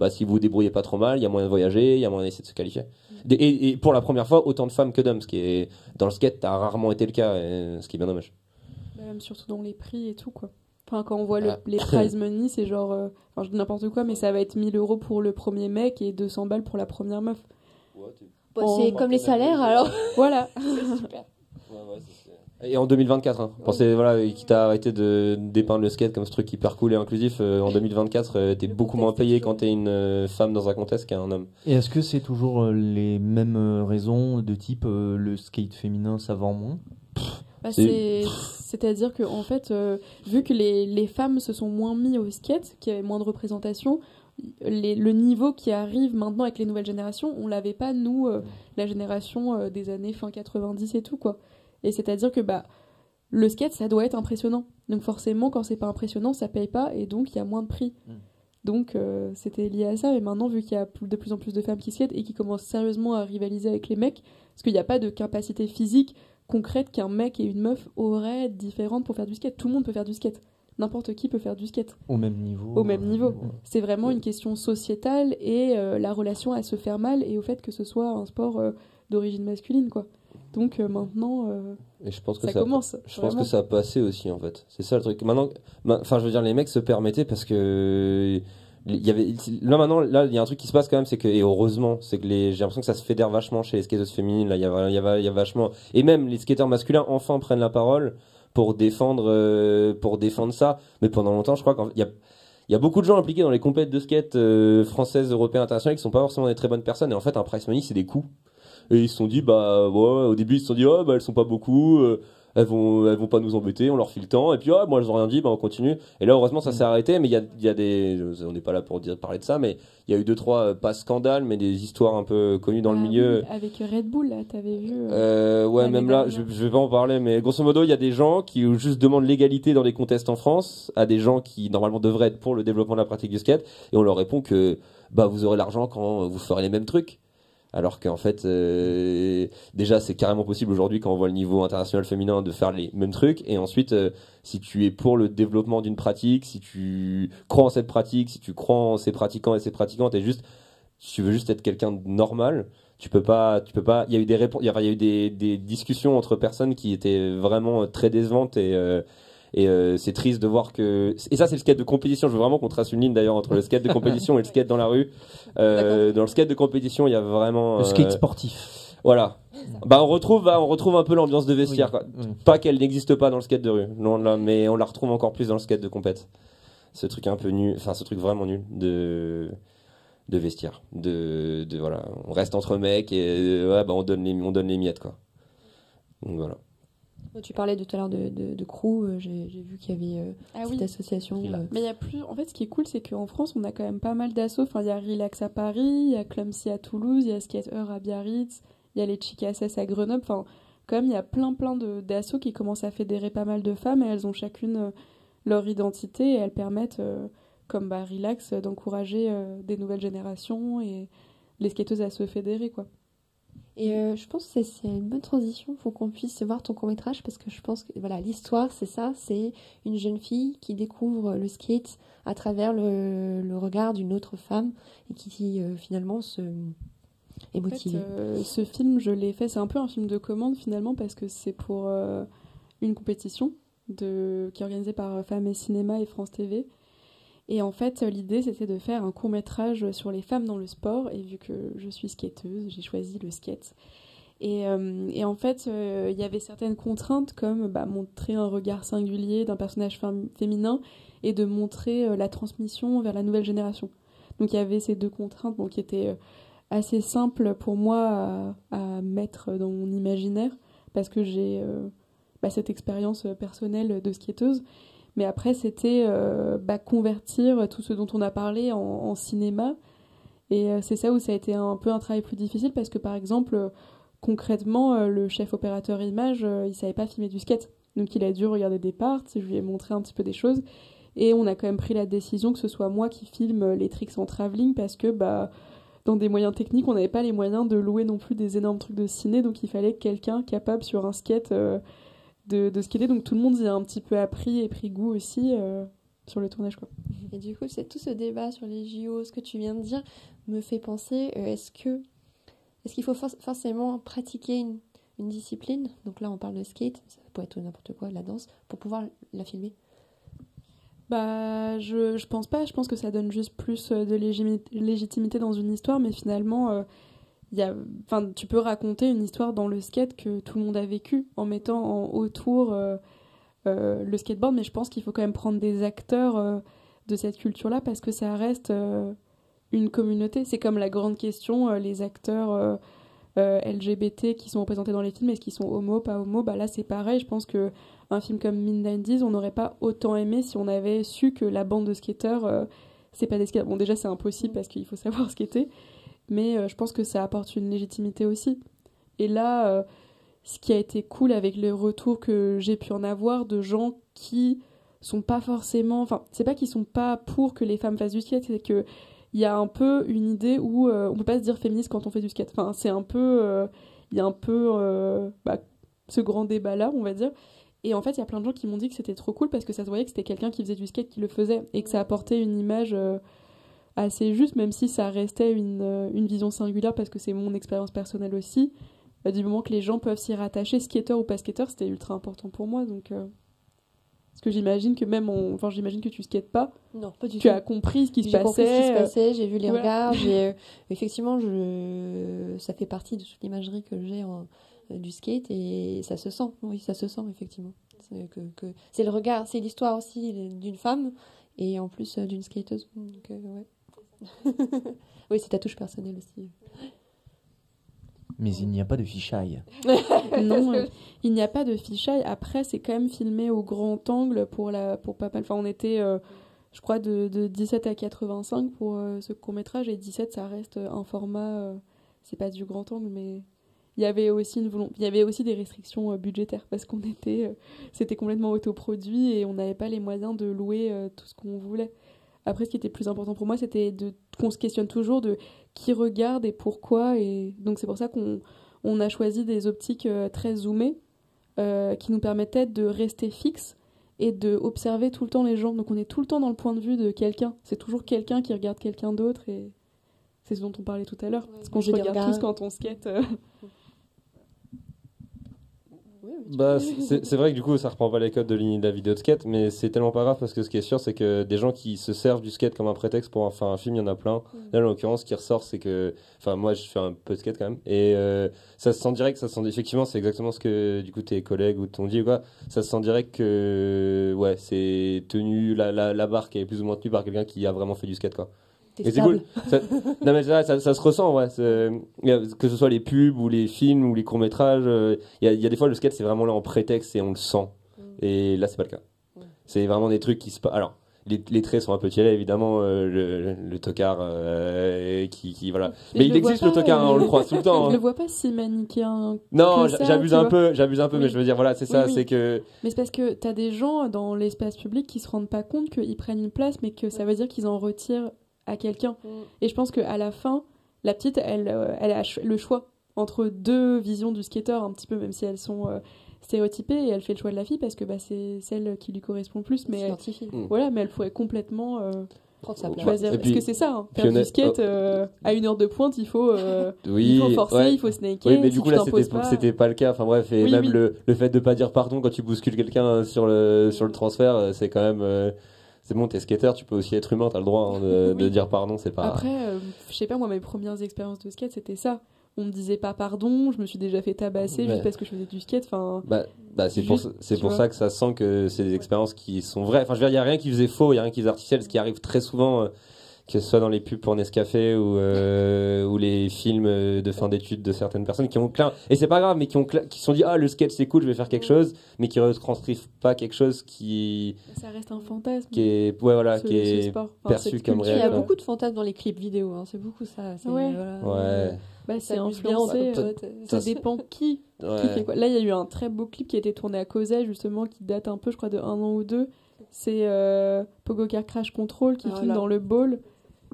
C: si vous vous débrouillez pas trop mal, il y a moyen de voyager, il y a moyen d'essayer de se qualifier. Et pour la première fois, autant de femmes que d'hommes, ce qui est dans le skate a rarement été le cas, ce qui est bien dommage.
D: Même surtout dans les prix et tout, quoi. Enfin, quand on voit les prize money, c'est genre, je dis n'importe quoi, mais ça va être 1 000 € pour le premier mec et 200 balles pour la première meuf.
A: C'est comme les salaires, alors.
D: Voilà.
A: Super.
C: Et en 2024, hein. Pensez, voilà, quitte à arrêter de dépeindre le skate comme ce truc hyper cool et inclusif, en 2024, t'es beaucoup moins payé quand t'es une femme dans un contest qu'un homme.
B: Et est-ce que c'est toujours les mêmes raisons de type le skate féminin ça vend moins?
D: C'est-à-dire que en fait, vu que les femmes se sont moins mis au skate, qu'il y avait moins de représentation, le niveau qui arrive maintenant avec les nouvelles générations, on l'avait pas nous, la génération des années fin 90 et tout quoi. Et c'est-à-dire que le skate ça doit être impressionnant. Donc forcément quand c'est pas impressionnant, ça paye pas et donc il y a moins de prix. Donc c'était lié à ça, mais maintenant vu qu'il y a de plus en plus de femmes qui skatent et qui commencent sérieusement à rivaliser avec les mecs, parce qu'il n'y a pas de capacité physique concrète qu'un mec et une meuf auraient différentes pour faire du skate. Tout le monde peut faire du skate. N'importe qui peut faire du skate.
B: Au même niveau.
D: Au même niveau. C'est vraiment une question sociétale et la relation à se faire mal et au fait que ce soit un sport d'origine masculine, quoi. Donc maintenant,
C: et je pense que
D: ça commence.
C: Je pense que ça a passé aussi, en fait. C'est ça le truc. Maintenant, enfin, je veux dire, les mecs se permettaient parce que il y avait là il y a un truc qui se passe quand même, c'est que, et heureusement, c'est que j'ai l'impression que ça se fédère vachement chez les skateuses féminines. Là, il y a vachement, et même les skateurs masculins enfin prennent la parole pour défendre ça. Mais pendant longtemps, je crois qu'il y a beaucoup de gens impliqués dans les compètes de skate françaises, européennes, internationales qui sont pas forcément des très bonnes personnes. Et en fait, un prize money, c'est des coups. Et ils se sont dit, au début, ils se sont dit, elles sont pas beaucoup, elles vont pas nous embêter, on leur file le temps. Et puis, moi, elles ont rien dit, on continue. Et là, heureusement, ça s'est arrêté, mais il y a des, on n'est pas là pour parler de ça, mais il y a eu 2-3, pas scandales, mais des histoires un peu connues dans le milieu.
D: Oui, avec Red Bull, là, t'avais vu.
C: Ouais, même là, je vais pas en parler, mais grosso modo, il y a des gens qui juste demandent l'égalité dans les contests en France, à des gens qui, normalement, devraient être pour le développement de la pratique du skate, et on leur répond que, vous aurez l'argent quand vous ferez les mêmes trucs. Alors qu'en fait, déjà, c'est carrément possible aujourd'hui quand on voit le niveau international féminin de faire les mêmes trucs. Et ensuite, si tu es pour le développement d'une pratique, si tu crois en cette pratique, si tu crois en ces pratiquants et ces pratiquantes, si tu veux juste être quelqu'un de normal, tu peux pas. Il y a eu il y a eu des discussions entre personnes qui étaient vraiment très décevantes et c'est triste de voir que... Et ça, c'est le skate de compétition. Je veux vraiment qu'on trace une ligne d'ailleurs entre le skate de compétition et le skate dans la rue. Dans le skate de compétition, il y a vraiment...
B: Le skate sportif.
C: Voilà. On retrouve un peu l'ambiance de vestiaire.
B: Oui.
C: Quoi. Pas qu'elle n'existe pas dans le skate de rue, non, là, mais on la retrouve encore plus dans le skate de compète. Ce truc un peu nul, enfin ce truc vraiment nul de vestiaire. Voilà. On reste entre mecs et on donne les miettes, quoi. Donc voilà.
A: Tu parlais tout à l'heure de crew, j'ai vu qu'il y avait cette association.
D: Mais il y a plus. En fait, ce qui est cool, c'est qu'en France, on a quand même pas mal d'assauts. Enfin, il y a Relax à Paris, il y a Clumsy à Toulouse, il y a Skater à Biarritz, il y a les Chicasses à Grenoble. Enfin, quand même, il y a plein d'assauts qui commencent à fédérer pas mal de femmes et elles ont chacune leur identité et elles permettent, comme Relax, d'encourager des nouvelles générations et les skateuses à se fédérer, quoi.
A: Et je pense que c'est une bonne transition. Il faut qu'on puisse voir ton court-métrage parce que je pense que voilà, l'histoire, c'est ça. C'est une jeune fille qui découvre le skate à travers le regard d'une autre femme et qui finalement est motivée.
D: En fait, ce film, je l'ai fait. C'est un peu un film de commande finalement parce que c'est pour une compétition qui est organisée par Femmes et Cinéma et France TV. Et en fait, l'idée, c'était de faire un court-métrage sur les femmes dans le sport. Et vu que je suis skateuse, j'ai choisi le skate. Et en fait, il y avait certaines contraintes comme montrer un regard singulier d'un personnage féminin et de montrer la transmission vers la nouvelle génération. Donc il y avait ces deux contraintes qui étaient assez simples pour moi à mettre dans mon imaginaire parce que j'ai cette expérience personnelle de skateuse. Mais après, c'était convertir tout ce dont on a parlé en cinéma. Et c'est ça où ça a été un peu un travail plus difficile parce que, par exemple, concrètement, le chef opérateur image, il savait pas filmer du skate. Donc, il a dû regarder des parts, je lui ai montré un petit peu des choses. Et on a quand même pris la décision que ce soit moi qui filme les tricks en travelling parce que, dans des moyens techniques, on n'avait pas les moyens de louer non plus des énormes trucs de ciné. Donc, il fallait quelqu'un capable sur un skate... de skater, donc tout le monde y a un petit peu appris et pris goût aussi sur le tournage, quoi.
A: Et du coup, c'est tout ce débat sur les JO, ce que tu viens de dire, me fait penser, est-ce qu'il faut forcément pratiquer une discipline, donc là on parle de skate, ça peut être n'importe quoi, la danse, pour pouvoir la filmer?
D: Je pense pas, je pense que ça donne juste plus de légitimité dans une histoire, mais finalement... tu peux raconter une histoire dans le skate que tout le monde a vécu en mettant autour le skateboard, mais je pense qu'il faut quand même prendre des acteurs de cette culture-là parce que ça reste une communauté. C'est comme la grande question, les acteurs LGBT qui sont représentés dans les films, est-ce qu'ils sont homo, pas homo, bah là c'est pareil, je pense que un film comme Mid-90s, on n'aurait pas autant aimé si on avait su que la bande de skateurs, c'est pas des skateurs. Bon, déjà c'est impossible parce qu'il faut savoir skater, mais je pense que ça apporte une légitimité aussi. Et là, ce qui a été cool avec les retours que j'ai pu en avoir de gens qui sont pas forcément... Enfin, c'est pas qu'ils sont pas pour que les femmes fassent du skate, c'est que il y a un peu une idée où on peut pas se dire féministe quand on fait du skate. Enfin, c'est un peu... Il y a un peu ce grand débat-là, on va dire. Et en fait, il y a plein de gens qui m'ont dit que c'était trop cool parce que ça se voyait que c'était quelqu'un qui faisait du skate qui le faisait et que ça apportait une image assez juste, même si ça restait une vision singulière parce que c'est mon expérience personnelle aussi. Du moment que les gens peuvent s'y rattacher, skater ou pas skater, c'était ultra important pour moi. Donc, parce que j'imagine que même, enfin, j'imagine que tu skates pas.
A: Non, pas du tout.
D: Tu as compris ce qui se
A: J'ai compris ce qui se
D: passait.
A: passait, j'ai vu les
D: voilà.
A: regards, effectivement, ça fait partie de toute l'imagerie que j'ai du skate et ça se sent, oui, ça se sent effectivement. C'est le regard, c'est l'histoire aussi d'une femme et en plus d'une skateuse. Donc, ouais. Oui, c'est ta touche personnelle aussi.
B: Mais il n'y a pas de fichaille.
D: Non, il n'y a pas de fisheye. Après, c'est quand même filmé au grand angle pour pas mal. Enfin, on était, je crois, de 17 à 85 pour ce court-métrage. Et 17, ça reste un format... c'est pas du grand angle, mais... Il y avait aussi il y avait aussi des restrictions budgétaires parce qu'on était... c'était complètement autoproduit et on n'avait pas les moyens de louer tout ce qu'on voulait. Après, ce qui était plus important pour moi, c'était qu'on se questionne toujours de qui regarde et pourquoi. Et donc, c'est pour ça qu'on a choisi des optiques très zoomées qui nous permettaient de rester fixes et d'observer tout le temps les gens. Donc, on est tout le temps dans le point de vue de quelqu'un. C'est toujours quelqu'un qui regarde quelqu'un d'autre. Et c'est ce dont on parlait tout à l'heure. Parce qu'on se regarde tous quand on skate.
C: Bah, c'est vrai que du coup ça reprend pas les codes de la vidéo de skate, mais c'est tellement pas grave parce que ce qui est sûr c'est que des gens qui se servent du skate comme un prétexte pour faire un film, il y en a plein. Là en l'occurrence ce qui ressort c'est que, enfin moi je fais un peu de skate quand même et ça se sent direct, ça se sent effectivement c'est exactement ce que du coup tes collègues ou t'ont dit ou quoi, ça se sent direct que ouais c'est tenu, la barque est plus ou moins tenue par quelqu'un qui a vraiment fait du skate quoi. Et c'est cool. Non mais ça se ressent, ouais. Que ce soit les pubs ou les films ou les courts métrages, il y a des fois le skate c'est vraiment là en prétexte et on le sent. Et là c'est pas le cas. C'est vraiment des trucs qui se passent. Alors les traits sont un peu tiellés évidemment, le tocard qui voilà. Mais il existe le tocard, hein, on le croise tout le temps.
D: Je
C: Hein.
D: le vois pas si manichéen.
C: Non,
D: ça,
C: j'abuse un peu,
D: Oui.
C: mais je veux dire voilà c'est ça,
D: Oui.
C: c'est que.
D: Mais c'est parce que t'as des gens dans l'espace public qui se rendent pas compte qu'ils prennent une place, mais que ça veut dire qu'ils en retirent à quelqu'un. Et je pense qu'à la fin, la petite, elle a le choix entre deux visions du skater, un petit peu, même si elles sont stéréotypées, et elle fait le choix de la fille parce que bah, c'est celle qui lui correspond le plus. Mais voilà, mais elle pourrait complètement
A: prendre sa place.
D: choisir.
C: Et puis,
D: parce que c'est ça, hein, faire du skate à une heure de pointe, il faut forcer,
C: ouais.
D: il faut snaker.
C: Oui, mais
D: si
C: du coup
D: tu
C: là
D: t'imposes pas...
C: c'était pas le cas. Enfin bref, et
D: Oui,
C: même
D: oui.
C: le fait de pas dire pardon quand tu bouscules quelqu'un sur le transfert, c'est quand même c'est bon, t'es skater, tu peux aussi être humain, t'as le droit hein, de
D: Oui.
C: dire pardon, c'est pas.
D: Après, je sais pas, moi, mes premières expériences de skate, c'était ça. On me disait pas pardon, je me suis déjà fait tabasser
C: Ouais.
D: juste parce que je faisais du skate. Enfin,
C: c'est
D: juste,
C: pour
D: tu
C: ça que ça sent que c'est des expériences qui sont vraies. Enfin, je veux dire, il y a rien qui faisait faux, il y a rien qui faisait artificiel, ce qui arrive très souvent. Que ce soit dans les pubs pour Nescafé ou les films de fin d'études de certaines personnes qui ont clair et c'est pas grave mais qui se sont dit ah le skate c'est cool je vais faire quelque chose mais qui retranscrivent pas quelque chose qui
D: ça reste un fantasme.
C: est ouais voilà
D: ce
C: qui est
D: sport. Enfin,
C: perçu
D: cette
C: comme
D: culture.
A: Il y a
C: réel.
A: beaucoup de fantasmes dans les clips vidéo, hein. C'est beaucoup ça.
D: Ouais.
C: Ouais.
D: Bah, c'est
A: s'amuse bien,
D: influencé.
C: ça
D: Ça dépend qui fait quoi. Là, il y a eu un très beau clip qui a été tourné à Causet, justement, qui date un peu, je crois, de 1 an ou 2. C'est Pogo Car Crash Control qui filme dans le bowl.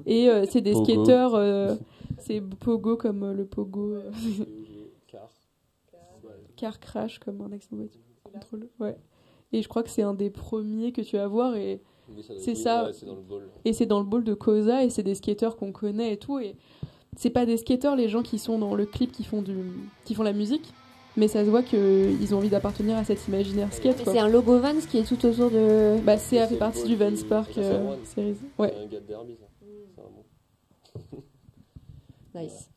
D: Et c'est des
C: Pogo.
D: skateurs. C'est Pogo comme le Pogo. Car Crash comme un accident de voiture. Contrôle. Ouais. Et je crois que c'est un des premiers que tu vas voir. Et c'est ça.
C: Ouais, c'est dans le bol.
D: Et c'est dans le bowl de Cosa et c'est des skateurs qu'on connaît et tout. Et c'est pas des skateurs, les gens qui sont dans le clip qui font la musique, mais ça se voit qu'ils ont envie d'appartenir à cet imaginaire skate.
A: Et
D: Quoi.
A: c'est un logo Vans qui est tout autour de.
D: Bah, ça fait partie du Vans Park Series. Ouais.
C: C'est un gars de derby, ça. C'est un bon.
A: Nice.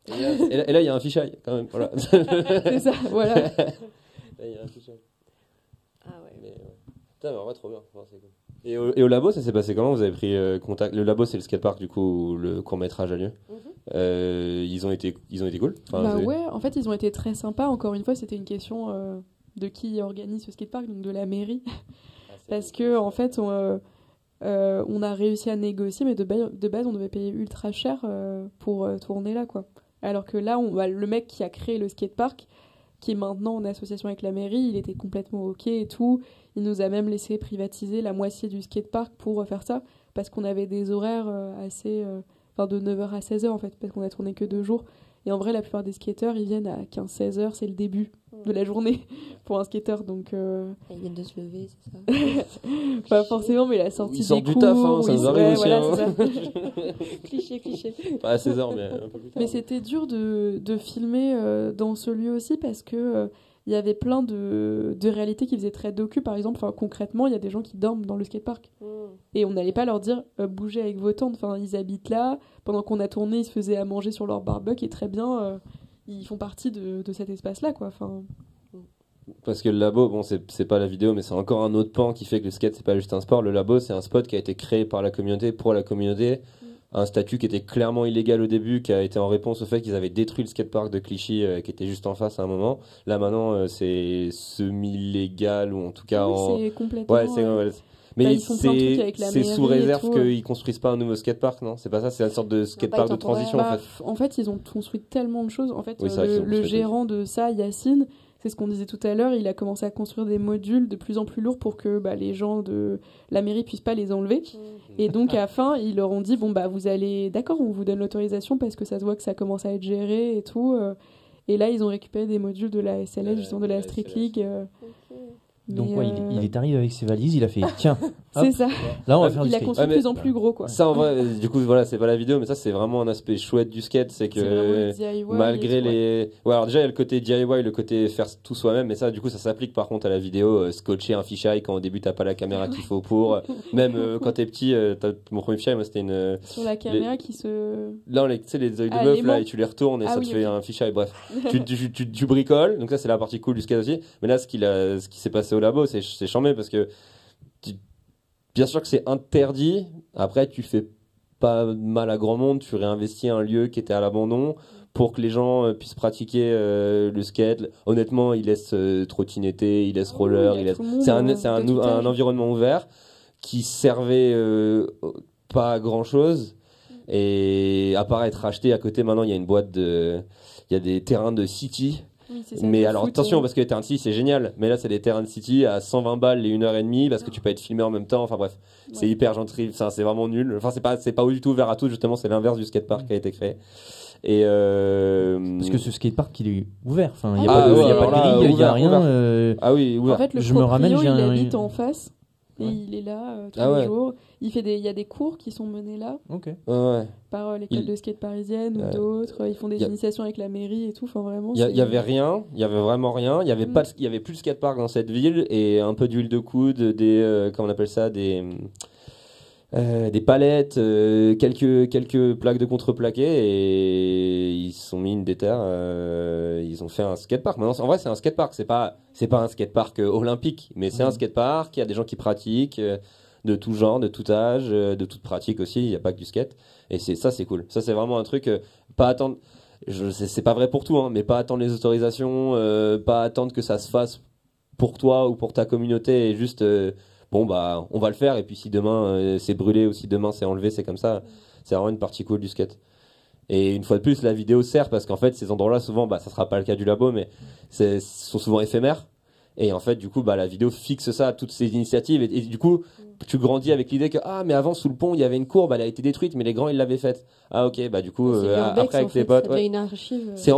C: Et là, il y a un fisheye, quand même. Voilà.
D: C'est ça, voilà.
C: Là, il y a un fisheye.
A: Ah ouais.
C: Mais, ouais. Putain, mais en vrai, trop bien. Enfin, c'est cool. Et au labo, ça s'est passé comment? Vous avez pris contact? Le labo, c'est le skatepark du coup où le court-métrage a lieu. Ils ont été cool. Enfin,
D: Bah ouais, en fait, ils ont été très sympas. Encore une fois, c'était une question de qui organise ce skatepark, donc de la mairie. Parce que, en fait, on a réussi à négocier, mais de base, on devait payer ultra cher pour tourner là, quoi. Alors que là, le mec qui a créé le skatepark, qui est maintenant en association avec la mairie, il était complètement OK et tout. Il nous a même laissé privatiser la moitié du skatepark pour faire ça, parce qu'on avait des horaires assez... Enfin, de 9h à 16h, en fait, parce qu'on a tourné que 2 jours. Et en vrai, la plupart des skateurs, ils viennent à 15-16h, c'est le début de la journée pour un skateur. Donc,
A: Ils viennent de se lever, c'est ça.
D: pas forcément, mais la sortie
C: Ils sortent
D: des
C: du
D: cours...
C: taf, hein, ça nous arrive aussi.
D: voilà,
C: Hein.
D: c'est ça. Cliché.
C: Pas à 16h, mais un peu plus tard.
D: Mais c'était dur de filmer dans ce lieu aussi parce que il y avait plein de réalités qui faisaient très docu. Par exemple, concrètement, il y a des gens qui dorment dans le skatepark. Et on n'allait pas leur dire bougez avec vos tentes. Enfin, ils habitent là. Pendant qu'on a tourné, ils se faisaient à manger sur leur barbecue et très bien, ils font partie de cet espace-là, quoi. Enfin,
C: Parce que le labo, bon, c'est pas la vidéo, mais c'est encore un autre pan qui fait que le skate, c'est pas juste un sport. Le labo, c'est un spot qui a été créé par la communauté, pour la communauté. Un statut qui était clairement illégal au début, qui a été en réponse au fait qu'ils avaient détruit le skatepark de Clichy, qui était juste en face à un moment. Là, maintenant, c'est semi-légal, ou en tout cas en...
D: c'est complètement...
C: Ouais, mais
D: ils font plein de trucs avec la
C: c'est sous
D: mairie et
C: réserve
D: tout,
C: qu'ils construisent pas un nouveau skatepark, non? C'est pas ça, c'est une sorte de skatepark de transition, en fait.
D: En fait, ils ont construit tellement de choses. En fait,
C: Oui, c'est vrai qu'ils ont
D: le
C: construit
D: gérant de ça, Yacine, c'est ce qu'on disait tout à l'heure, il a commencé à construire des modules de plus en plus lourds pour que les gens de la mairie puissent pas les enlever. Et donc, à la fin, ils leur ont dit, bon, vous allez... D'accord, on vous donne l'autorisation parce que ça se voit que ça commence à être géré et tout. Et là, ils ont récupéré des modules de la SLS, justement de la Street League.
B: Donc,
D: Mais,
B: il est arrivé avec ses valises, il a fait tiens, hop,
D: c'est ça.
B: là on va faire du
D: Il a
B: skate.
D: construit de plus en plus gros, quoi.
C: Ça, en vrai, du coup, voilà, c'est pas la vidéo, mais ça, c'est vraiment un aspect chouette du skate. C'est
D: C'est vraiment
C: que
D: le DIY
C: malgré
D: et tout,
C: les. Ouais, alors déjà, il y a le côté DIY, le côté faire tout soi-même, mais ça, du coup, ça s'applique par contre à la vidéo. Scotcher un fisheye quand au début, t'as pas la caméra qu'il faut pour. Même quand t'es petit, mon premier fisheye, moi, c'était une.
D: Sur la caméra qui se...
C: Là, tu sais, les œils de
D: Ah,
C: bœuf,
D: les
C: là,
D: mots.
C: et tu les retournes et
D: Ah
C: ça
D: oui,
C: te fait
D: ok.
C: un fisheye. Bref, tu bricoles, donc ça, c'est la partie cool du skate aussi. Mais là, ce qui s'est passé au labo, c'est charmé parce que. Bien sûr que c'est interdit. Après, tu fais pas mal à grand monde. Tu réinvestis un lieu qui était à l'abandon pour que les gens puissent pratiquer le skate. Honnêtement, ils laissent trottinetter, ils laissent roller.
D: il y a
C: Ils laissent...
D: tout le monde,
C: C'est
D: de tout
C: un
D: âge.
C: environnement ouvert qui servait pas à grand chose. Et à part être acheté à côté, maintenant, il y a une boîte de. Il y a des terrains de City.
D: Oui, c'est ça,
C: Mais
D: le
C: alors
D: foot,
C: attention, parce que les terrains de City c'est génial, mais là c'est des terrains de City à 120 balles les 1h30 parce que tu peux être filmé en même temps. Enfin bref, c'est
D: Ouais.
C: hyper gentil, c'est vraiment nul. Enfin, c'est pas du tout ouvert à tous, justement, c'est l'inverse du skatepark qui a été créé. Et
B: Parce que ce skatepark il est ouvert, enfin il y a
D: Ah
B: pas de,
D: ouais,
B: il y a pas de
D: alors là,
B: grille, il y a
C: ouvert,
B: rien.
C: ouvert. Ah oui, ouvert.
D: En fait, le
B: Je me ramène,
D: proprio,
B: j'ai
D: il
B: un-
D: habite en face. Et
C: Ouais.
D: il est là tous
C: Ah
D: les
C: ouais.
D: jours. Il y a des cours qui sont menés là
B: Ok.
C: Ouais.
D: par l'école
C: Il-
D: de skate parisienne ou
C: Ouais.
D: d'autres. Ils font des
C: Il y a-
D: initiations avec la mairie et tout. Enfin, vraiment,
C: Il y avait rien, il y avait vraiment rien. Il y avait
D: Mm.
C: pas, il y avait plus de skatepark dans cette ville et un peu d'huile de coude, comment on appelle ça, des palettes, quelques plaques de contreplaqué et ils se sont mis une déterre. Ils ont fait un skatepark. Maintenant, en vrai, c'est un skatepark. C'est pas un skatepark olympique, mais c'est un skatepark. Il y a des gens qui pratiquent de tout genre, de tout âge, de toute pratique aussi. Il n'y a pas que du skate. Et c'est cool. Ça, c'est vraiment un truc. Pas attendre. C'est pas vrai pour tout, hein, mais pas attendre les autorisations, pas attendre que ça se fasse pour toi ou pour ta communauté et juste bon bah on va le faire et puis si demain c'est brûlé ou si demain c'est enlevé, c'est comme ça. C'est vraiment une partie cool du skate. Et une fois de plus, la vidéo sert parce qu'en fait ces endroits-là souvent, ça sera pas le cas du labo, mais sont souvent éphémères. Et en fait, du coup, la vidéo fixe ça, toutes ces initiatives. Et du coup, tu grandis avec l'idée que, mais avant, sous le pont, il y avait une courbe, elle a été détruite, mais les grands, ils l'avaient faite. Ah, ok, du coup,
A: C'est l'urbex,
C: après,
A: en
C: avec
A: fait,
C: tes potes.
A: ça devient une archive.
C: C'est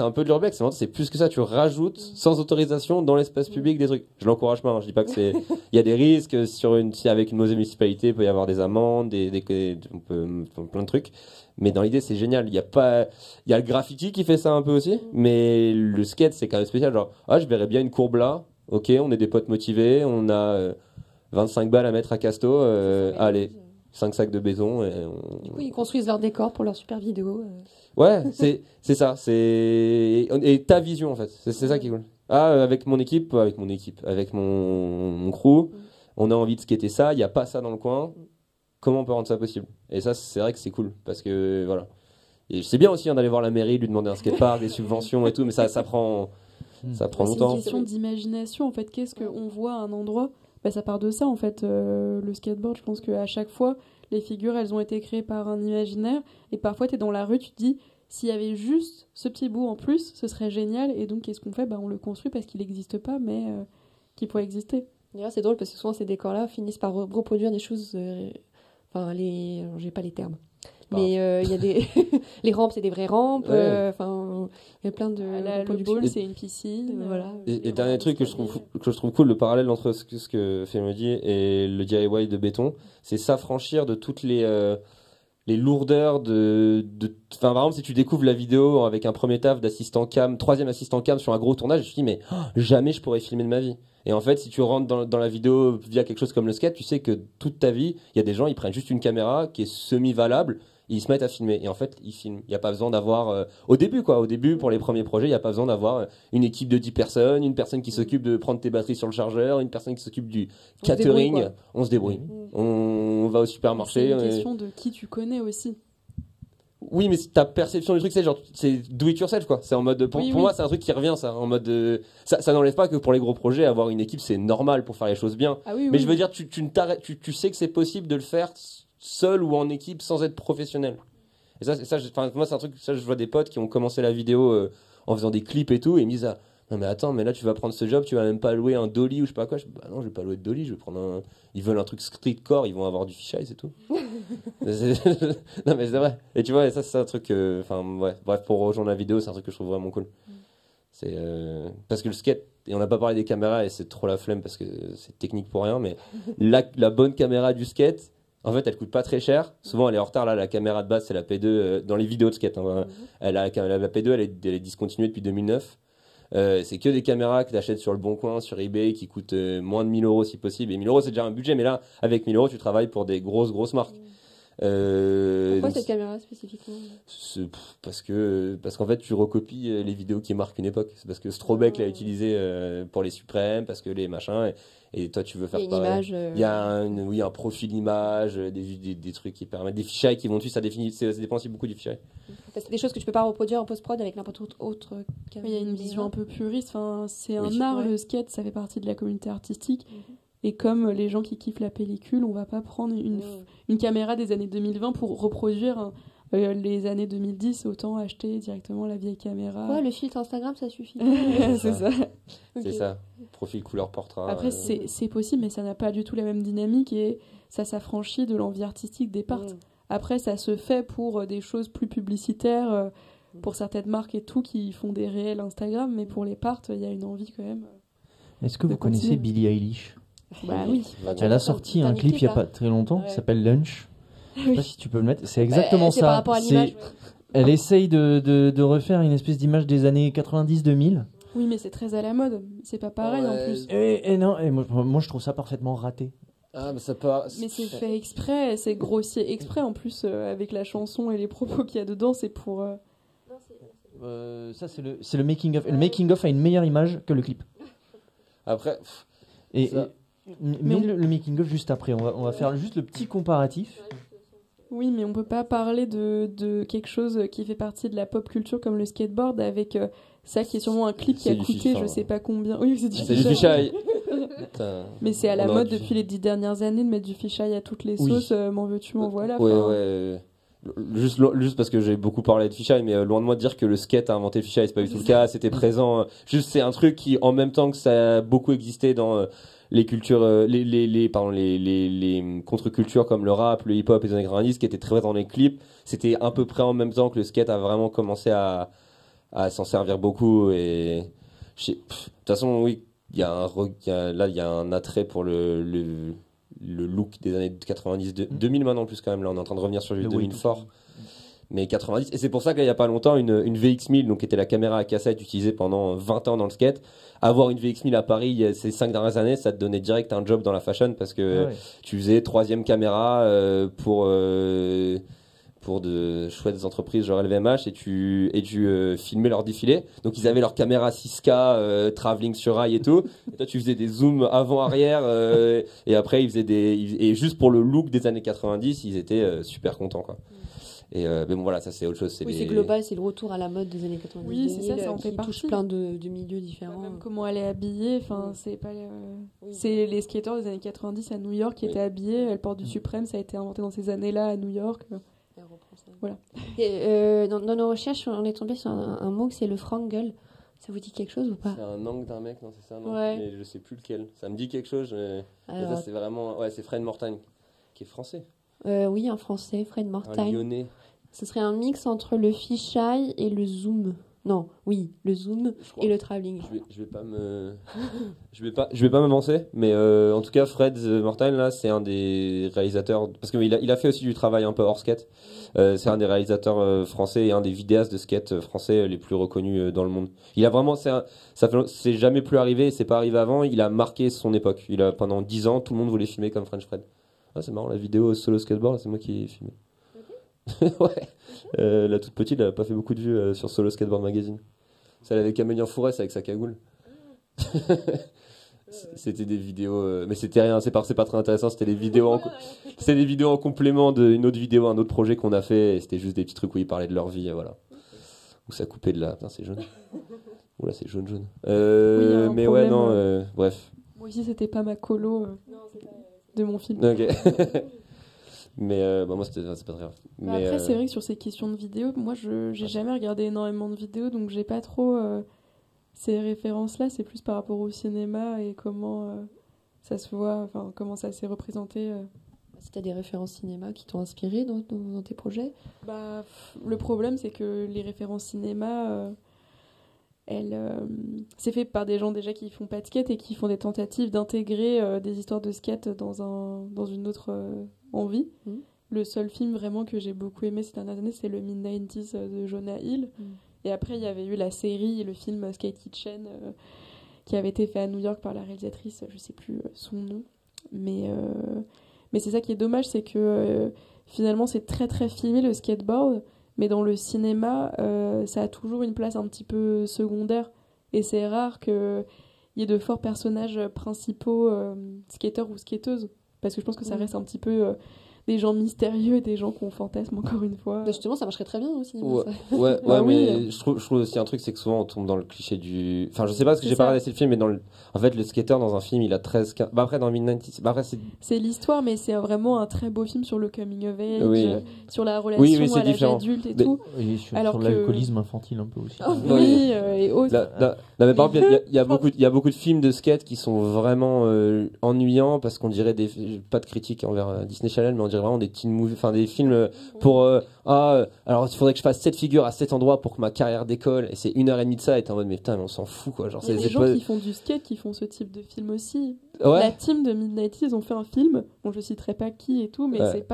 C: un peu de l'urbex, c'est plus que ça, tu rajoutes sans autorisation dans l'espace public des trucs. Je l'encourage pas, hein, je dis pas que c'est, il y a des risques, si avec une mauvaise municipalité, il peut y avoir des amendes, plein de trucs. Mais dans l'idée, c'est génial. Il y a le graffiti qui fait ça un peu aussi, mais le skate, c'est quand même spécial. Genre, je verrais bien une courbe là. Ok, on est des potes motivés, on a 25 balles à mettre à Casto, allez, 5 sacs de béton.
A: Du coup, ils construisent leur décor pour leur super vidéo.
C: Ouais, c'est ça, et ta vision en fait, c'est ça qui est cool. Avec mon équipe, avec mon crew, on a envie de skater ça, il n'y a pas ça dans le coin, comment on peut rendre ça possible? Et ça, c'est vrai que c'est cool, parce que voilà. Et c'est bien aussi d'aller voir la mairie, lui demander un skatepark, des subventions et tout, mais ça prend longtemps.
D: C'est une question d'imagination, en fait. Qu'est-ce qu'on voit à un endroit? Bah, ça part de ça, en fait. Le skateboard, je pense qu'à chaque fois, les figures, elles ont été créées par un imaginaire. Et parfois, tu es dans la rue, tu te dis, s'il y avait juste ce petit bout en plus, ce serait génial. Et donc, qu'est-ce qu'on fait? Bah, on le construit parce qu'il n'existe pas, mais qui pourrait exister.
A: D'ailleurs, c'est drôle parce que souvent ces décors-là finissent par reproduire des choses. Enfin, j'ai pas les termes. Mais il y a des. Les rampes, c'est des vraies rampes.
C: Ouais.
A: Enfin, il y a plein de.
D: Le
A: reproductions.
D: ball, c'est une piscine.
A: Voilà.
C: Et dernier truc que je trouve cool, le parallèle entre ce que fait Mehdi et le DIY de béton, c'est s'affranchir de toutes les lourdeurs Enfin, par exemple, si tu découvres la vidéo avec un premier taf d'assistant cam, troisième assistant cam sur un gros tournage, je me dis, mais jamais je pourrais filmer de ma vie. Et en fait, si tu rentres dans la vidéo via quelque chose comme le skate, tu sais que toute ta vie, il y a des gens, ils prennent juste une caméra qui est semi-valable, ils se mettent à filmer. Et en fait, ils filment. Il n'y a pas besoin d'avoir... Au début, pour les premiers projets, il n'y a pas besoin d'avoir une équipe de 10 personnes, une personne qui s'occupe de prendre tes batteries sur le chargeur, une personne qui s'occupe du catering. On se débrouille. On va au supermarché.
D: C'est une question de qui tu connais aussi.
C: Oui, mais ta perception du truc, c'est do it yourself, quoi. C'est en mode, pour moi, c'est un truc qui revient, ça. En mode, ça n'enlève pas que pour les gros projets, avoir une équipe, c'est normal pour faire les choses bien.
D: Ah oui,
C: mais je veux dire, tu sais que c'est possible de le faire seul ou en équipe sans être professionnel. Et moi, c'est un truc, ça, je vois des potes qui ont commencé la vidéo en faisant des clips et tout, et ils me disent, non, mais attends, mais là, tu vas prendre ce job, tu vas même pas louer un dolly ou je sais pas quoi. Bah non, je vais pas louer de dolly, je vais prendre un. Ils veulent un truc streetcore, ils vont avoir du fisheye, c'est tout. Non, mais c'est vrai. Et tu vois, et ça, c'est un truc. Enfin, ouais. Bref, pour rejoindre la vidéo, c'est un truc que je trouve vraiment cool. C'est parce que le skate, et on n'a pas parlé des caméras, et c'est trop la flemme parce que c'est technique pour rien, mais la bonne caméra du skate, en fait, elle coûte pas très cher. Souvent, elle est en retard. Là, la caméra de base, c'est la P2 dans les vidéos de skate. Hein, la P2, elle est discontinuée depuis 2009. C'est que des caméras que tu achètes sur le Bon Coin, sur eBay, qui coûtent moins de 1000 euros si possible. Et 1000 euros, c'est déjà un budget, mais là, avec 1000 euros, tu travailles pour des grosses marques.
A: Pourquoi cette caméra spécifiquement?
C: Parce qu'en fait, tu recopies les vidéos qui marquent une époque. C'est parce que Strobeck l'a utilisé pour les Suprêmes, parce que les machins, et toi, tu veux faire pareil. Il y a un profil image, des trucs qui permettent, des fichiers qui vont dessus, ça dépend aussi beaucoup du fichier.
A: Parce que des choses que tu peux pas reproduire en post-prod avec n'importe autre caméra.
D: Il y a une vision un peu puriste. Enfin, c'est un art, le skate, ça fait partie de la communauté artistique. Et comme les gens qui kiffent la pellicule, on va pas prendre une caméra des années 2020 pour reproduire les années 2010. Autant acheter directement la vieille caméra.
A: Ouais, le filtre Instagram, ça suffit.
D: C'est ça.
C: C'est ça. Profil couleur portrait.
D: Après, c'est possible, mais ça n'a pas du tout la même dynamique et ça s'affranchit de l'envie artistique des parts. Après, ça se fait pour des choses plus publicitaires, pour certaines marques et tout qui font des réels Instagram, mais pour les parts, il y a une envie quand même.
B: Est-ce que vous connaissez Billie Eilish?
D: Bah oui.
B: Elle a sorti un clip il n'y a pas très longtemps qui s'appelle Lunch. Je sais pas si tu peux le mettre. C'est exactement ça.
A: Par rapport à l'image.
B: Elle essaye de refaire une espèce d'image des années 90-2000.
D: Oui, mais c'est très à la mode. C'est pas pareil en plus.
B: Et non, moi je trouve ça parfaitement raté.
C: Ah, mais ça part.
D: Mais c'est fait exprès, c'est grossier exprès en plus avec la chanson et les propos qu'il y a dedans, c'est pour.
B: Ça c'est le making of. Le making of a une meilleure image que le clip.
C: Après.
B: Mais le making of juste après. On va faire juste le petit comparatif.
D: Oui, mais on peut pas parler de quelque chose qui fait partie de la pop culture comme le skateboard avec ça qui est sûrement un clip qui a coûté je sais pas combien. Oui, c'est du
C: fisheye.
D: Mais c'est à la mode depuis les 10 dernières années de mettre du fisheye à toutes les sauces. M'en veux-tu, m'en voilà.
C: Ouais. Juste parce que j'ai beaucoup parlé de fisheye, mais loin de moi de dire que le skate a inventé le fisheye, c'est pas du tout le cas. C'était présent. Juste, c'est un truc qui, en même temps que ça a beaucoup existé dans les cultures, les contre-cultures comme le rap, le hip-hop et les années 90, qui étaient très présents dans les clips. C'était à peu près en même temps que le skate a vraiment commencé à s'en servir beaucoup. Et de toute façon, oui, il y a un attrait pour le look des années 90, 2000 maintenant plus quand même. Là, on est en train de revenir sur le 2000 fort. Mais 90, et c'est pour ça qu'il n'y a pas longtemps, une VX1000, donc qui était la caméra à cassette utilisée pendant 20 ans dans le skate. Avoir une VX1000 à Paris ces 5 dernières années, ça te donnait direct un job dans la fashion parce que tu faisais 3e caméra pour de chouettes entreprises genre LVMH et tu filmais leur défilé. Donc ils avaient leur caméra 6K, travelling sur rail et tout. Et toi tu faisais des zooms avant-arrière et après et juste pour le look des années 90, ils étaient super contents quoi. Et mais bon voilà, ça c'est autre chose.
A: Oui, c'est global, c'est le retour à la mode des années 90.
D: Oui, c'est ça en fait
A: qui
D: partie.
A: touche plein de milieux différents.
D: Même comment elle est habillée, enfin c'est pas c'est les skateurs des années 90 à New York qui étaient habillés, elle porte du Suprême, ça a été inventé dans ces années-là à New York.
A: Elle reprend ça.
D: Voilà.
A: Et, dans nos recherches, on est tombé sur un mot que c'est le frangle. Ça vous dit quelque chose ou pas?
C: C'est un angle d'un mec, non, c'est ça, non?
D: Ouais.
C: Mais je sais plus lequel. Ça me dit quelque chose, mais
A: Alors,
C: ça c'est vraiment c'est Fred Mortagne qui est français.
A: oui, en français, Fred
C: Un
A: Mortagne.
C: Lyonnais.
A: Ce serait un mix entre le fisheye et le zoom. Non, oui, le zoom
C: Je crois.
A: et le travelling.
C: Je vais pas m'avancer, mais en tout cas Fred Mortagne là, c'est un des réalisateurs parce qu'il a fait aussi du travail un peu hors skate. C'est un des réalisateurs français et un des vidéastes de skate français les plus reconnus dans le monde. Il a vraiment c'est jamais plus arrivé, et c'est pas arrivé avant, il a marqué son époque. Il a pendant 10 ans, tout le monde voulait filmer comme French Fred. Ah, c'est marrant, la vidéo solo skateboard, c'est moi qui ai filmé. Ouais. La toute petite, elle a pas fait beaucoup de vues sur Solo Skateboard Magazine. Celle avec Amélie Fourès avec sa cagoule. C'était des vidéos, mais c'était rien, c'est pas très intéressant. C'était des vidéos en complément d'une autre vidéo, un autre projet qu'on a fait. Et c'était juste des petits trucs où ils parlaient de leur vie, voilà. Où ça coupait de la. Putain, c'est jaune. Oula, c'est jaune.
D: Oui,
C: mais
D: problème,
C: ouais, non, bref.
D: Moi aussi c'était pas ma colo de mon film.
C: Ok. Mais moi, c'est pas très grave. Mais,
D: Après, c'est vrai que sur ces questions de vidéo, moi, j'ai jamais regardé énormément de vidéos, donc j'ai pas trop ces références-là. C'est plus par rapport au cinéma et comment ça se voit, enfin, comment ça s'est représenté.
A: Si tu as des références cinéma qui t'ont inspiré dans tes projets?
D: Le problème, c'est que les références cinéma, c'est fait par des gens déjà qui font pas de skate et qui font des tentatives d'intégrer des histoires de skate dans une autre envie. Le seul film vraiment que j'ai beaucoup aimé ces dernières années, c'est le Mid-90s de Jonah Hill. Et après, il y avait eu la série et le film Skate Kitchen qui avait été fait à New York par la réalisatrice, je sais plus son nom. Mais c'est ça qui est dommage, c'est que finalement, c'est très très filmé le skateboard, mais dans le cinéma, ça a toujours une place un petit peu secondaire. Et c'est rare qu'il y ait de forts personnages principaux, skateurs ou skateuses. Parce que je pense que ça reste un petit peu des gens mystérieux, des gens qu'on fantasme encore une fois.
A: Justement, ça marcherait très bien au cinéma.
C: Ouais,
A: Ça.
C: ouais, mais
D: oui.
C: je trouve aussi un truc, c'est que souvent on tombe dans le cliché du. Enfin, je sais pas parce que j'ai pas regardé le film, mais en fait, le skater dans un film, il a 13, 15. Bah, après, dans Mid-90s, après,
D: c'est l'histoire, mais c'est vraiment un très beau film sur le coming of age,
C: Oui.
D: sur la relation
C: Oui, c'est
D: à l'âge
C: différent.
D: adulte et
C: Mais-
D: tout.
B: Et sur,
D: Alors
B: sur
D: que-
B: l'alcoolisme infantile un peu aussi.
D: Oui, et autres.
C: Non, mais par exemple, il y a beaucoup de films de skate qui sont vraiment ennuyants parce qu'on dirait pas de critique envers Disney Channel, mais on dirait vraiment des teen movies, enfin des films pour alors il faudrait que je fasse cette figure à cet endroit pour que ma carrière décolle, et c'est 1h30 de ça, et t'es en mode mais putain, mais on s'en fout quoi. Genre,
D: Il y a
C: c'est
D: des gens
C: pas-
D: qui font du skate qui font ce type de film aussi.
C: Ouais.
D: La team de Midnight, ils ont fait un film, bon je citerai pas qui et tout, mais
C: Ouais.
D: c'est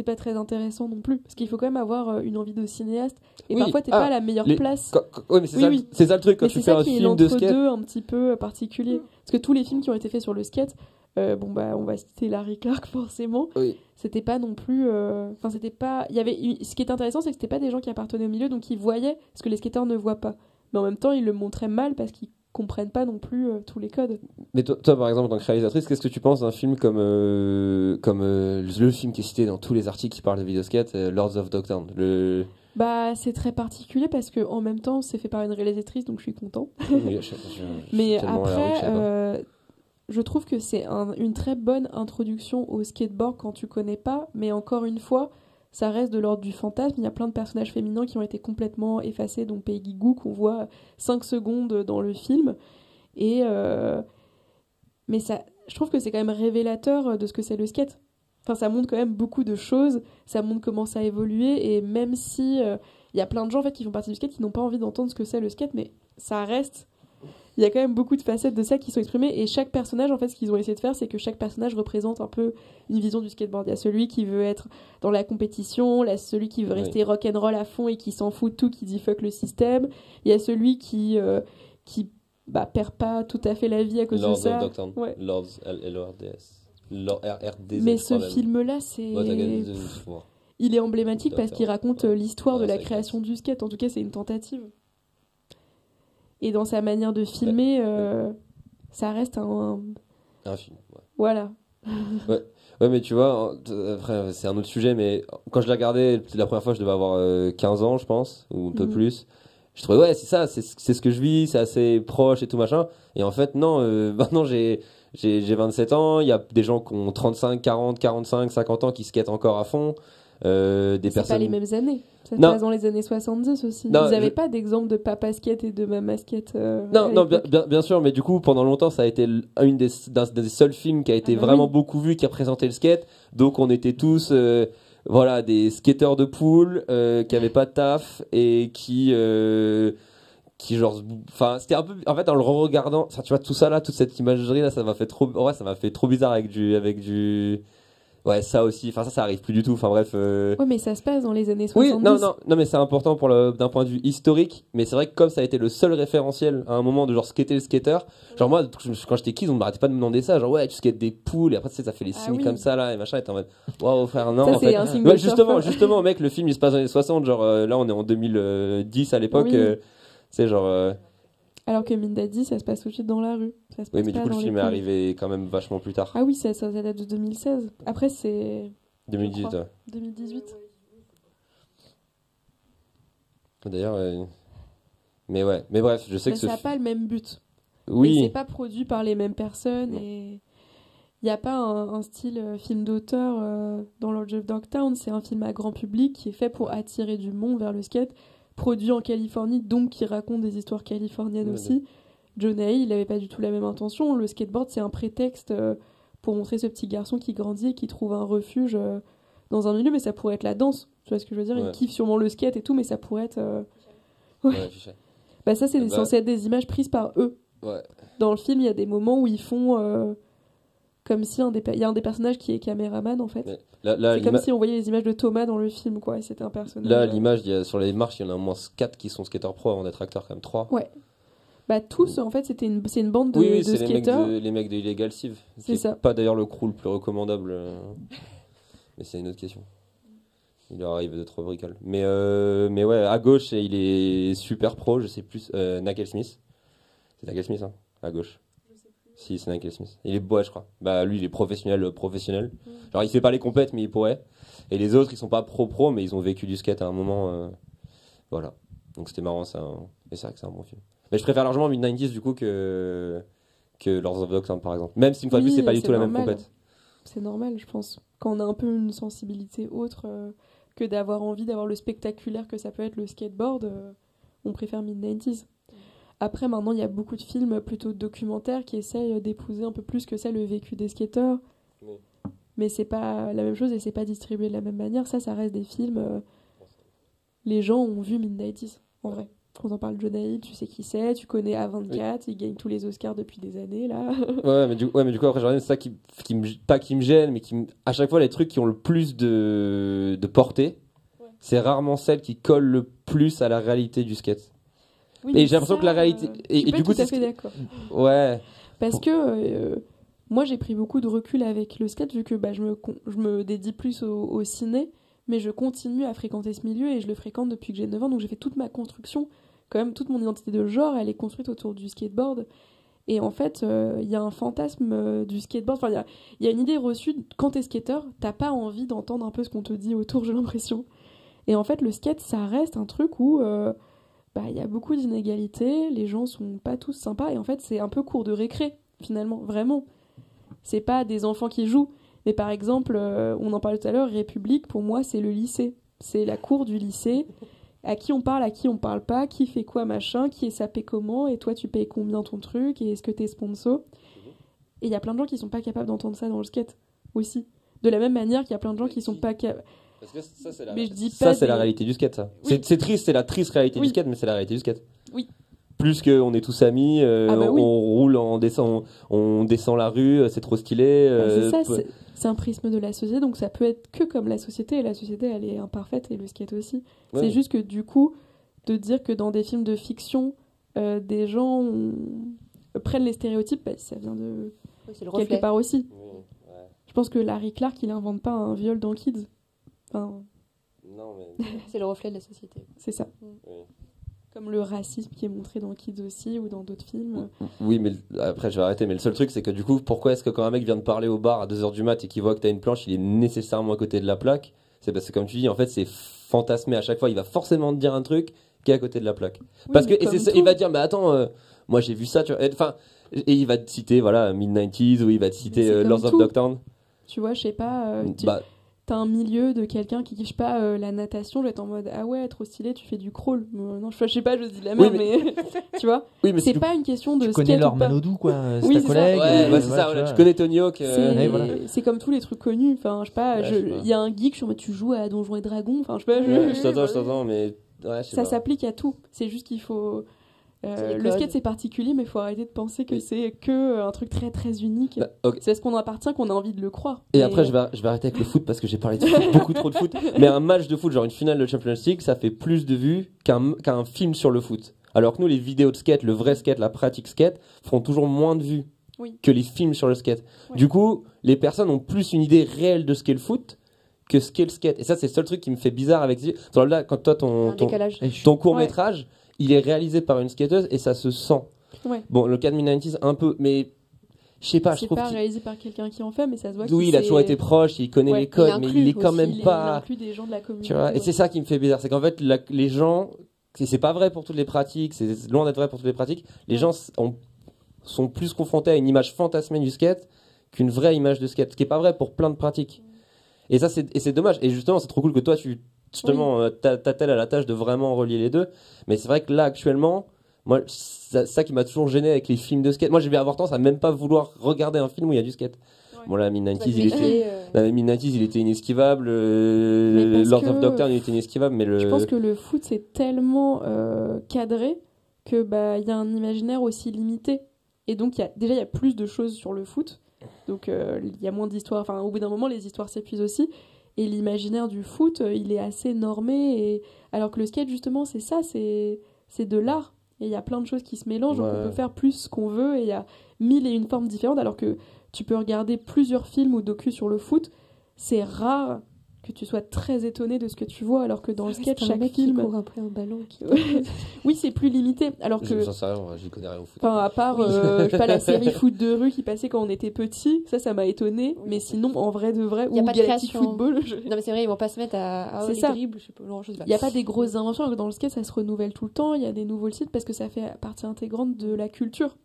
D: pas très intéressant non plus, parce qu'il faut quand même avoir une envie de cinéaste, et
C: Oui.
D: parfois t'es pas à la meilleure place.
C: Ouais, mais c'est
D: Oui,
C: ça,
D: oui.
C: c'est ça le truc quand
D: Mais
C: tu
D: c'est
C: fais
D: ça
C: un
D: qui est
C: film de skate.
D: l'entre-deux un petit peu particulier. Parce que tous les films qui ont été faits sur le skate, on va citer Larry Clark forcément,
C: Oui.
D: c'était pas non plus... Enfin, c'était pas... Ce qui est intéressant, c'est que c'était pas des gens qui appartenaient au milieu, donc ils voyaient ce que les skateurs ne voient pas. Mais en même temps, ils le montraient mal parce qu'ils comprennent pas non plus tous les codes.
C: Mais toi, par exemple, en tant que réalisatrice, qu'est-ce que tu penses d'un film comme le film qui est cité dans tous les articles qui parlent de vidéoskate, Lords of Dogtown,
D: C'est très particulier parce que en même temps, c'est fait par une réalisatrice, donc je suis content.
C: Oui,
D: Mais
C: tellement à la rue que je sais
D: après, je trouve que c'est une très bonne introduction au skateboard quand tu connais pas, mais encore une fois, ça reste de l'ordre du fantasme. Il y a plein de personnages féminins qui ont été complètement effacés, dont Peggy Gou, qu'on voit 5 secondes dans le film. Mais je trouve que c'est quand même révélateur de ce que c'est le skate. Enfin, ça montre quand même beaucoup de choses, ça montre comment ça a évolué, et même si il y a plein de gens en fait, qui font partie du skate qui n'ont pas envie d'entendre ce que c'est le skate, mais ça reste... Il y a quand même beaucoup de facettes de ça qui sont exprimées, et chaque personnage, en fait, ce qu'ils ont essayé de faire, c'est que chaque personnage représente un peu une vision du skateboard. Il y a celui qui veut être dans la compétition, celui qui veut rester rock'n'roll à fond et qui s'en fout de tout, qui dit fuck le système. Il y a celui qui perd pas tout à fait la vie à cause de ça. Ouais.
C: Lords, L-O-R-D-S. RRDZ.
D: Mais ce film-là, c'est...
C: Ouais, t'as gagné une fois.
D: il est emblématique parce qu'il raconte l'histoire de
C: Ouais,
D: la
C: ça
D: création du skate. En tout cas, c'est une tentative. Et dans sa manière de filmer, ça reste
C: Un film. Ouais.
D: Voilà.
C: Ouais, mais tu vois, après, c'est un autre sujet, mais quand je l'ai regardé, la première fois, je devais avoir 15 ans, je pense, ou un peu
D: Mhm.
C: plus. Je trouvais, ouais, c'est ça, c'est ce que je vis, c'est assez proche et tout machin. Et en fait, non, maintenant j'ai 27 ans, il y a des gens qui ont 35, 40, 45, 50 ans qui skatent encore à fond. Des
D: C'est
C: personnes.
D: pas les mêmes années. Ça se
C: Non.
D: passe dans les années 70 aussi.
C: Non,
D: Vous n'avez
C: je-
D: pas d'exemple de papa skate et de maman skate
C: Non,
D: à
C: non, bien,
D: l'époque.
C: bien sûr, mais du coup, pendant longtemps, ça a été une des seuls films qui a été
D: Ah bah
C: vraiment
D: oui.
C: beaucoup vu, qui représentait le skate. Donc, on était tous, voilà, des skateurs de pool, qui avaient pas de taf et qui genre, enfin, c'était un peu, en fait, en le re-regardant, enfin, tu vois, tout ça là, toute cette imagerie là, ça m'a fait trop, ouais, ça m'a fait trop bizarre avec du, ouais, ça aussi, enfin, ça arrive plus du tout, enfin, bref.
D: Ouais, mais ça se passe dans les années
C: Oui,
D: 70.
C: non, mais c'est important d'un point de vue historique. Mais c'est vrai que comme ça a été le seul référentiel à un moment de genre skater le skater, genre moi, quand j'étais kid, on m'arrêtait pas de me demander ça, genre ouais, tu skates des poules, et après tu sais, ça fait les
D: Ah
C: signes
D: oui.
C: comme ça là, et machin, et t'es en mode, waouh frère, non,
D: Ça,
C: en
D: c'est
C: fait.
D: un signe
C: Ouais,
D: de
C: justement,
D: surfeur.
C: justement, mec, le film il se passe dans les années 60, genre là on est en 2010 à l'époque,
D: Oui.
C: c'est genre.
D: Alors que Mindadi, ça se passe tout de suite dans la rue. Ça se
C: Oui,
D: passe
C: mais du
D: pas
C: coup, le
D: dans les
C: film est
D: poules.
C: arrivé quand même vachement plus tard.
D: Ah oui, ça date de 2016. Après, c'est
C: 2018,
D: crois.
C: ouais.
D: 2018.
C: D'ailleurs, mais ouais, mais bref, je sais
D: Mais
C: que ce
D: ça n'a pas le même but. Et
C: oui,
D: c'est pas produit par les mêmes personnes.
C: Non.
D: Et il n'y a pas un style film d'auteur dans Lord of Dogtown. C'est un film à grand public qui est fait pour attirer du monde vers le skate. Produit en Californie, donc qui raconte des histoires californiennes
C: Ouais,
D: aussi. Jonah Hill, il n'avait pas du tout la même intention. Le skateboard, c'est un prétexte pour montrer ce petit garçon qui grandit et qui trouve un refuge dans un milieu, mais ça pourrait être la danse. Tu vois ce que je veux dire?
C: Ouais.
D: Il kiffe sûrement le skate et tout, mais ça pourrait être. Ouais.
C: ouais, fiché.
D: Bah, ça, c'est
C: Bah.
D: censé être des images prises par eux.
C: Ouais.
D: Dans le film, il y a des moments où ils font comme si il y a un des personnages qui est caméraman en fait.
C: Mais là,
D: C'est comme si on voyait les images de Thomas dans le film, quoi. Et c'était un personnage.
C: là, l'image, sur les marches, il y en a au moins 4 qui sont skateurs pro avant d'être acteurs, quand même 3.
D: Ouais. Bah, tous, en fait, c'est une bande de,
C: Oui,
D: de
C: c'est
D: skateurs.
C: les mecs de Illegal Steve.
D: C'est
C: Qui est
D: ça.
C: pas d'ailleurs le crew le plus recommandable. Mais c'est une autre question. Il leur arrive de trop bricoles. Mais ouais, à gauche, il est super pro, je sais plus. Nigel Smith. C'est Nigel Smith, hein, à gauche. Si, c'est Nigel Smith. Il est beau, je crois. Bah, lui, il est professionnel. Genre, il fait pas les compètes, mais il pourrait. Et les autres, ils sont pas pro, mais ils ont vécu du skate à un moment. Voilà. Donc, c'était marrant, ça. Et c'est vrai que c'est un bon film. Mais je préfère largement Mid-90s, du coup, que Lords of Dogtown, par exemple. Même si, une fois de plus,
D: Oui,
C: c'est pas du
D: c'est
C: tout la même
D: normal.
C: compète.
D: C'est normal, je pense. Quand on a un peu une sensibilité autre que d'avoir envie d'avoir le spectaculaire que ça peut être le skateboard, on préfère mid-90s. Après, maintenant, il y a beaucoup de films plutôt documentaires qui essayent d'épouser un peu plus que ça le vécu des skateurs.
C: Oui.
D: Mais c'est pas la même chose et c'est pas distribué de la même manière. Ça reste des films. Les gens ont vu mid-90s, en vrai. Quand on parle de Jonah Hill, tu sais qui c'est, tu connais A24, il gagne tous les Oscars depuis des années, là.
C: Ouais, mais du coup, après, c'est ça pas qui me gêne, mais à chaque fois, les trucs qui ont le plus de portée, c'est rarement celles qui collent le plus à la réalité du skate.
D: Oui,
C: Et
D: mais
C: j'ai l'impression que la réalité-
D: je suis
C: et
D: pas
C: du coup,
D: tout à
C: c'est
D: fait
C: ce
D: d'accord.
C: Ouais.
D: Parce que moi, j'ai pris beaucoup de recul avec le skate, vu que bah, je me dédie plus au ciné, mais je continue à fréquenter ce milieu et je le fréquente depuis que j'ai 9 ans, donc j'ai fait toute ma construction. Quand même, toute mon identité de genre, elle est construite autour du skateboard. Et en fait, il y a un fantasme du skateboard. Enfin, il y a une idée reçue, quand t'es skateur, t'as pas envie d'entendre un peu ce qu'on te dit autour, j'ai l'impression. Et en fait, le skate, ça reste un truc où il y a beaucoup d'inégalités, les gens sont pas tous sympas, et en fait, c'est un peu cours de récré, finalement, vraiment. C'est pas des enfants qui jouent. Mais par exemple, on en parlait tout à l'heure, République, pour moi, c'est le lycée. C'est la cour du lycée. À qui on parle pas, qui fait quoi, machin, qui est sapé comment, et toi, tu payes combien ton truc, et est-ce que t'es sponsor. Et il y a plein de gens qui sont pas capables d'entendre ça dans le skate, aussi. De la même manière qu'il y a plein de gens qui sont pas capables...
C: Parce que ça, c'est
D: Mais je dis
C: ça,
D: pas
C: c'est la
D: des-
C: réalité du skate, ça.
D: Oui.
C: C'est triste, c'est la triste réalité
D: Oui.
C: du skate, mais c'est la réalité du skate.
D: Oui.
C: Plus qu'on est tous amis,
D: Ah bah oui.
C: on roule, on descend la rue, c'est trop stylé.
D: C'est ça, c'est un prisme de la société, donc ça peut être que comme la société, et la société, elle est imparfaite, et le skate aussi.
C: Ouais.
D: C'est juste que du coup, de dire que dans des films de fiction, des gens prennent les stéréotypes, ça vient de
A: C'est le
D: quelque
A: reflet.
D: part aussi.
C: Oui, ouais.
D: Je pense que Larry Clark, il invente pas un viol dans Kids. Enfin,
C: Non, mais.
A: C'est le reflet de la société.
D: C'est ça.
C: Oui.
D: Comme le racisme qui est montré dans Kids aussi ou dans d'autres films.
C: Oui, mais après, je vais arrêter. Mais le seul truc, c'est que du coup, pourquoi est-ce que quand un mec vient de parler au bar à 2h du mat et qu'il voit que t'as une planche, il est nécessairement à côté de la plaque? C'est parce que, comme tu dis, en fait, c'est fantasmé à chaque fois. Il va forcément te dire un truc qui est à côté de la plaque.
D: Oui,
C: Parce que,
D: mais
C: et
D: comme
C: c'est ça,
D: tout.
C: il va dire, mais attends, moi j'ai vu ça, tu vois. Enfin, et il va te citer, voilà, Mid-90s, ou il va te citer
D: c'est comme
C: Lords of
D: tout.
C: Dogtown.
D: Tu vois, je sais pas,
C: Bah,
D: t'as un milieu de quelqu'un qui kiffe pas la natation, je vais être en mode ah ouais, trop stylé, tu fais du crawl. Non, je sais pas, je dis de la
C: Oui,
D: merde, mais tu vois,
C: oui, mais
D: c'est
C: du-
D: pas une question de
B: Tu connais
D: skate
B: Laure
D: ou pas.
B: Manodou, quoi. C'est
D: Oui,
B: ta
D: c'est ça.
B: collègue.
C: Ouais, bah, c'est
B: voilà,
C: ça, voilà.
B: vois.
C: Tu connais Tony Hawk.
D: C'est
B: voilà.
D: c'est comme tous les trucs connus. Enfin, je sais pas,
C: Ouais, je sais pas.
D: il y a un geek, je suis en mode tu joues à Donjons et Dragons. Enfin, je sais pas,
C: Ouais, je t'entends, mais. Ouais, je sais
D: ça
C: pas.
D: s'applique à tout. C'est juste qu'il faut.
A: C'est les
D: Le
A: codes.
D: skate c'est particulier, mais il faut arrêter de penser que
C: Oui.
D: c'est que un truc très très unique.
C: Bah, ok.
D: C'est parce qu'on en appartient qu'on a envie de le croire.
C: Et
D: Mais-
C: après, je vais arrêter avec le foot parce que j'ai parlé de foot, beaucoup trop de foot. Mais un match de foot, genre une finale de Champions League, ça fait plus de vues qu'un film sur le foot. Alors que nous, les vidéos de skate, le vrai skate, la pratique skate, feront toujours moins de vues
D: Oui.
C: que les films sur le skate.
D: Ouais.
C: Du coup, les personnes ont plus une idée réelle de ce qu'est le foot que ce qu'est le skate. Et ça, c'est le seul truc qui me fait bizarre avec. Genre là, quand toi,
A: Un décalage.
B: Et je-
C: ton court métrage, il est réalisé par une skateuse et ça se sent.
D: Ouais.
C: Bon, le cas de Mid-90s, un peu, mais je sais pas, je
D: c'est
C: trouve
D: pas
C: qu'il.
D: réalisé par quelqu'un qui en fait, mais ça se voit
C: Oui, il a toujours été proche, il connaît
D: Ouais,
C: les codes,
A: il
C: mais
A: inclut
C: il est quand
A: aussi,
C: même
D: il
C: pas.
D: inclut des gens de la communauté.
C: Tu vois, et
D: ouais.
C: c'est ça qui me fait bizarre, c'est qu'en fait, les gens, c'est pas vrai pour toutes les pratiques, c'est loin d'être vrai pour toutes les pratiques. Les gens sont plus confrontés à une image fantasmée du skate qu'une vraie image de skate, ce qui est pas vrai pour plein de pratiques. Et ça, c'est dommage. Et justement, c'est trop cool que toi, justement, t'attelles à la tâche de vraiment relier les deux. Mais c'est vrai que là, actuellement, moi, ça qui m'a toujours gêné avec les films de skate. Moi, je vais avoir tendance à même pas vouloir regarder un film où il y a du skate.
D: Ouais.
C: Bon, là, Mid-90s,
A: Ça va te
C: il était.
A: méfier,
C: Mid-90s, il était inesquivable.
D: Mais parce
C: Lord of
D: que-
C: Dogtown, il était inesquivable. Mais
D: Je pense que le foot c'est tellement cadré que bah il y a un imaginaire aussi limité et donc il y a plus de choses sur le foot. Donc il y a moins d'histoires, enfin au bout d'un moment les histoires s'épuisent aussi et l'imaginaire du foot il est assez normé et alors que le skate justement c'est ça, c'est de l'art et il y a plein de choses qui se mélangent donc
C: Ouais.
D: on peut faire plus ce qu'on veut et il y a 1001 formes différentes alors que tu peux regarder plusieurs films ou docus sur le foot, c'est rare que tu sois très étonné de ce que tu vois alors que dans le skate
A: C'est un
D: chaque
A: mec qui
D: film
A: court après un ballon.
D: oui c'est plus limité alors que
C: J'en sais rien, je connais rien au foot.
D: enfin à part je sais pas la série foot de rue qui passait quand on était petit ça m'a étonné
A: Oui.
D: mais sinon en vrai de vrai
A: Y a
D: ou
A: pas de
D: Galactic
A: création.
D: Football
A: Non mais c'est vrai, ils vont pas se mettre à
D: C'est
A: les
D: ça.
A: dribbles, je sais pas, genre, je sais pas.
D: il y a pas des grosses inventions alors que dans le skate ça se renouvelle tout le temps il y a des nouveaux sites parce que ça fait partie intégrante de la culture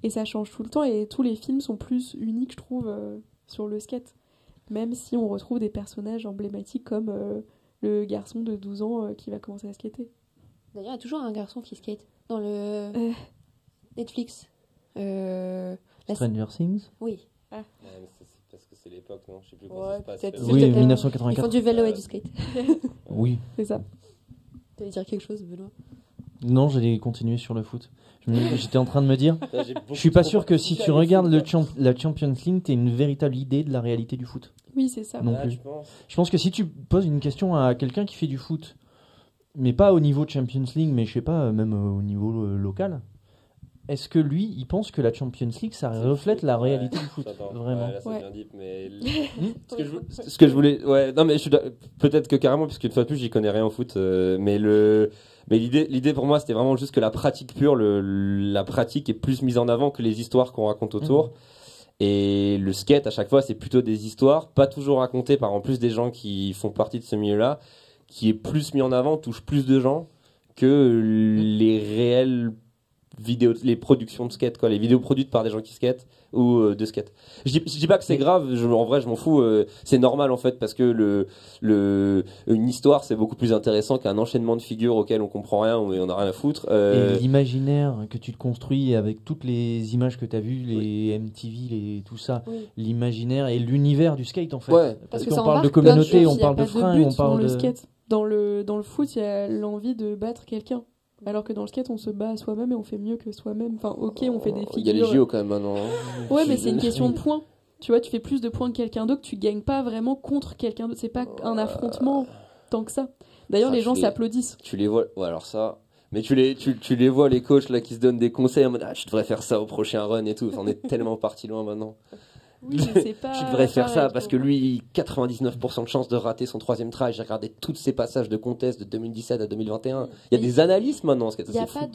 D: et ça change tout le temps et tous les films sont plus uniques je trouve sur le skate même si on retrouve des personnages emblématiques comme le garçon de 12 ans qui va commencer à skater.
A: D'ailleurs, il y a toujours un garçon qui skate dans le Netflix.
B: Stranger Things.
A: Oui.
C: Ouais, mais c'est parce que c'est l'époque, non? Je sais plus
A: Ouais,
C: quand ça se passe.
A: peut-être.
B: Oui,
A: Ils
B: 1984.
A: font du vélo et du skate.
B: Oui.
D: C'est ça.
A: Tu allais dire quelque chose, Benoît?
B: Non, j'allais continuer sur le foot. J'étais en train de me dire,
C: Là, j'ai beaucoup
B: je suis pas
C: trop
B: sûr que si
C: participé
B: tu
C: à
B: regardes
C: des foot.
B: la Champions League, t'aies une véritable idée de la réalité du foot.
D: Oui, c'est ça.
B: Non
C: Ah,
B: plus.
C: je pense.
B: Je pense que si tu poses une question à quelqu'un qui fait du foot, mais pas au niveau de Champions League, mais je sais pas, même au niveau local, est-ce que lui, il pense que la Champions League, ça reflète la réalité du foot?
C: J'entends.
B: Vraiment.
C: Ouais, là, c'est
D: Ouais.
C: bien deep, mais ce que je voulais, ouais, non, mais peut-être que carrément, puisqu'une fois de plus, j'y connais rien au foot, mais l'idée pour moi, c'était vraiment juste que la pratique pure, la pratique est plus mise en avant que les histoires qu'on raconte autour. Et le skate, à chaque fois, c'est plutôt des histoires, pas toujours racontées par en plus des gens qui font partie de ce milieu-là, qui est plus mis en avant, touche plus de gens que les réelles vidéos, les productions de skate, quoi, les vidéos produites par des gens qui skatent ou de skate. Je dis pas que c'est grave, en vrai, je m'en fous, c'est normal en fait, parce que une histoire, c'est beaucoup plus intéressant qu'un enchaînement de figures auxquelles on comprend rien ou on a rien à foutre.
B: Et l'imaginaire que tu te construis avec toutes les images que tu as vues, les MTV, tout ça,
A: Oui.
B: l'imaginaire et l'univers du skate en fait.
C: Ouais.
A: Parce que
B: qu'on
A: ça
B: parle de
A: embarque plein de
B: communauté,
A: choses,
B: on
A: il y a
B: parle
D: Pas
B: de fringues,
D: but
B: on parle
D: dans le
B: de...
D: skate. Dans le foot, il y a l'envie de battre quelqu'un. Alors que dans le skate, on se bat à soi-même et on fait mieux que soi-même. Enfin, ok, on fait des figures.
C: Il y a les JO quand même maintenant.
D: Ouais, mais c'est une question de points. Tu vois, tu fais plus de points que quelqu'un d'autre, tu gagnes pas vraiment contre quelqu'un d'autre. C'est pas un affrontement tant que ça. D'ailleurs,
C: Ah,
D: les gens
C: tu les-
D: s'applaudissent.
C: Tu les vois, ouais, alors ça. Mais tu les vois, les coachs là qui se donnent des conseils en mode ah, tu devrais faire ça au prochain run et tout. Enfin, on est tellement parti loin maintenant.
D: Oui, mais c'est pas.
C: Tu devrais faire ça
D: pareil,
C: parce
D: tu
C: que
D: vois.
C: lui, 99% de chances de rater son troisième try. J'ai regardé tous ces passages de contest de 2017 à 2021. Il y a
D: Mais
C: des analyses maintenant.
D: Il n'y a pas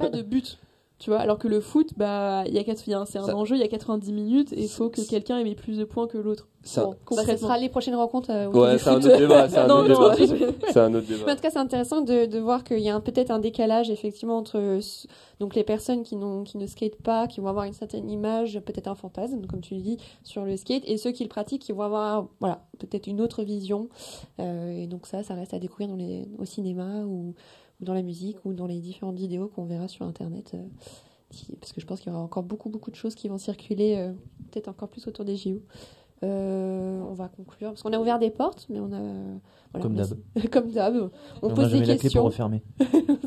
D: de but. Tu vois, alors que le foot, bah, c'est un
C: Ça-
D: enjeu, il y a 90 minutes et il faut que quelqu'un ait mis plus de points que l'autre.
C: Ça-
D: Bon,
A: Bah, ce
D: concrètement.
A: sera les prochaines rencontres autour
C: Ouais,
A: du
C: c'est un
A: foot.
C: autre débat. C'est un
D: Non,
C: autre
D: non,
C: débat. C'est un autre
A: Mais en
C: débat.
A: tout cas, c'est intéressant de voir qu'il y a peut-être un décalage effectivement entre donc les personnes qui ne skatent pas, qui vont avoir une certaine image, peut-être un fantasme, comme tu le dis, sur le skate, et ceux qui le pratiquent, qui vont avoir voilà, peut-être une autre vision. Et donc ça reste à découvrir au cinéma ou dans la musique ou dans les différentes vidéos qu'on verra sur Internet. Parce que je pense qu'il y aura encore beaucoup de choses qui vont circuler, peut-être encore plus autour des JO. On va conclure parce qu'on a ouvert des portes, mais on a voilà,
B: Comme d'hab.
A: comme d'hab, on
B: On
A: pose
B: n'a
A: des
B: jamais la clé pour
A: questions.
B: refermer.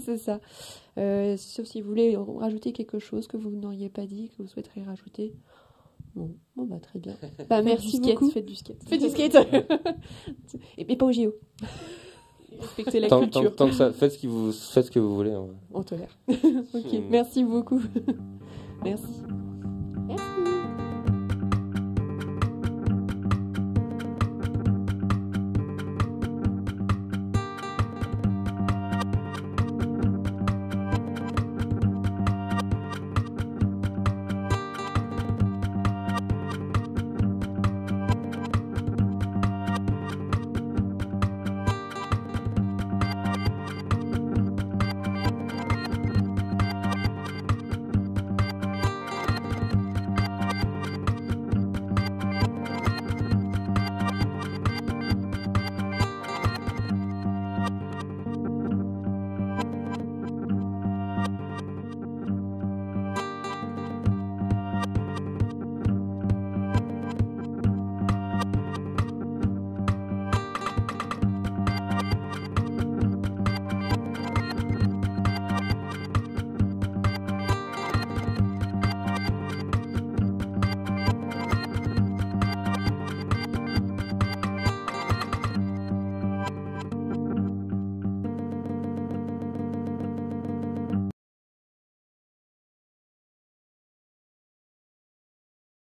A: C'est ça. Sauf si vous voulez rajouter quelque chose que vous n'auriez pas dit, que vous souhaiteriez rajouter. Bon bah très bien. Bah merci beaucoup.
D: Faites du skate.
A: Faites du skate. Et pas au JO.
D: Respectez la
C: Tant
D: culture.
C: que ça, faites ce que vous voulez. Hein.
A: On tolère. Ok, merci beaucoup. Merci. Merci.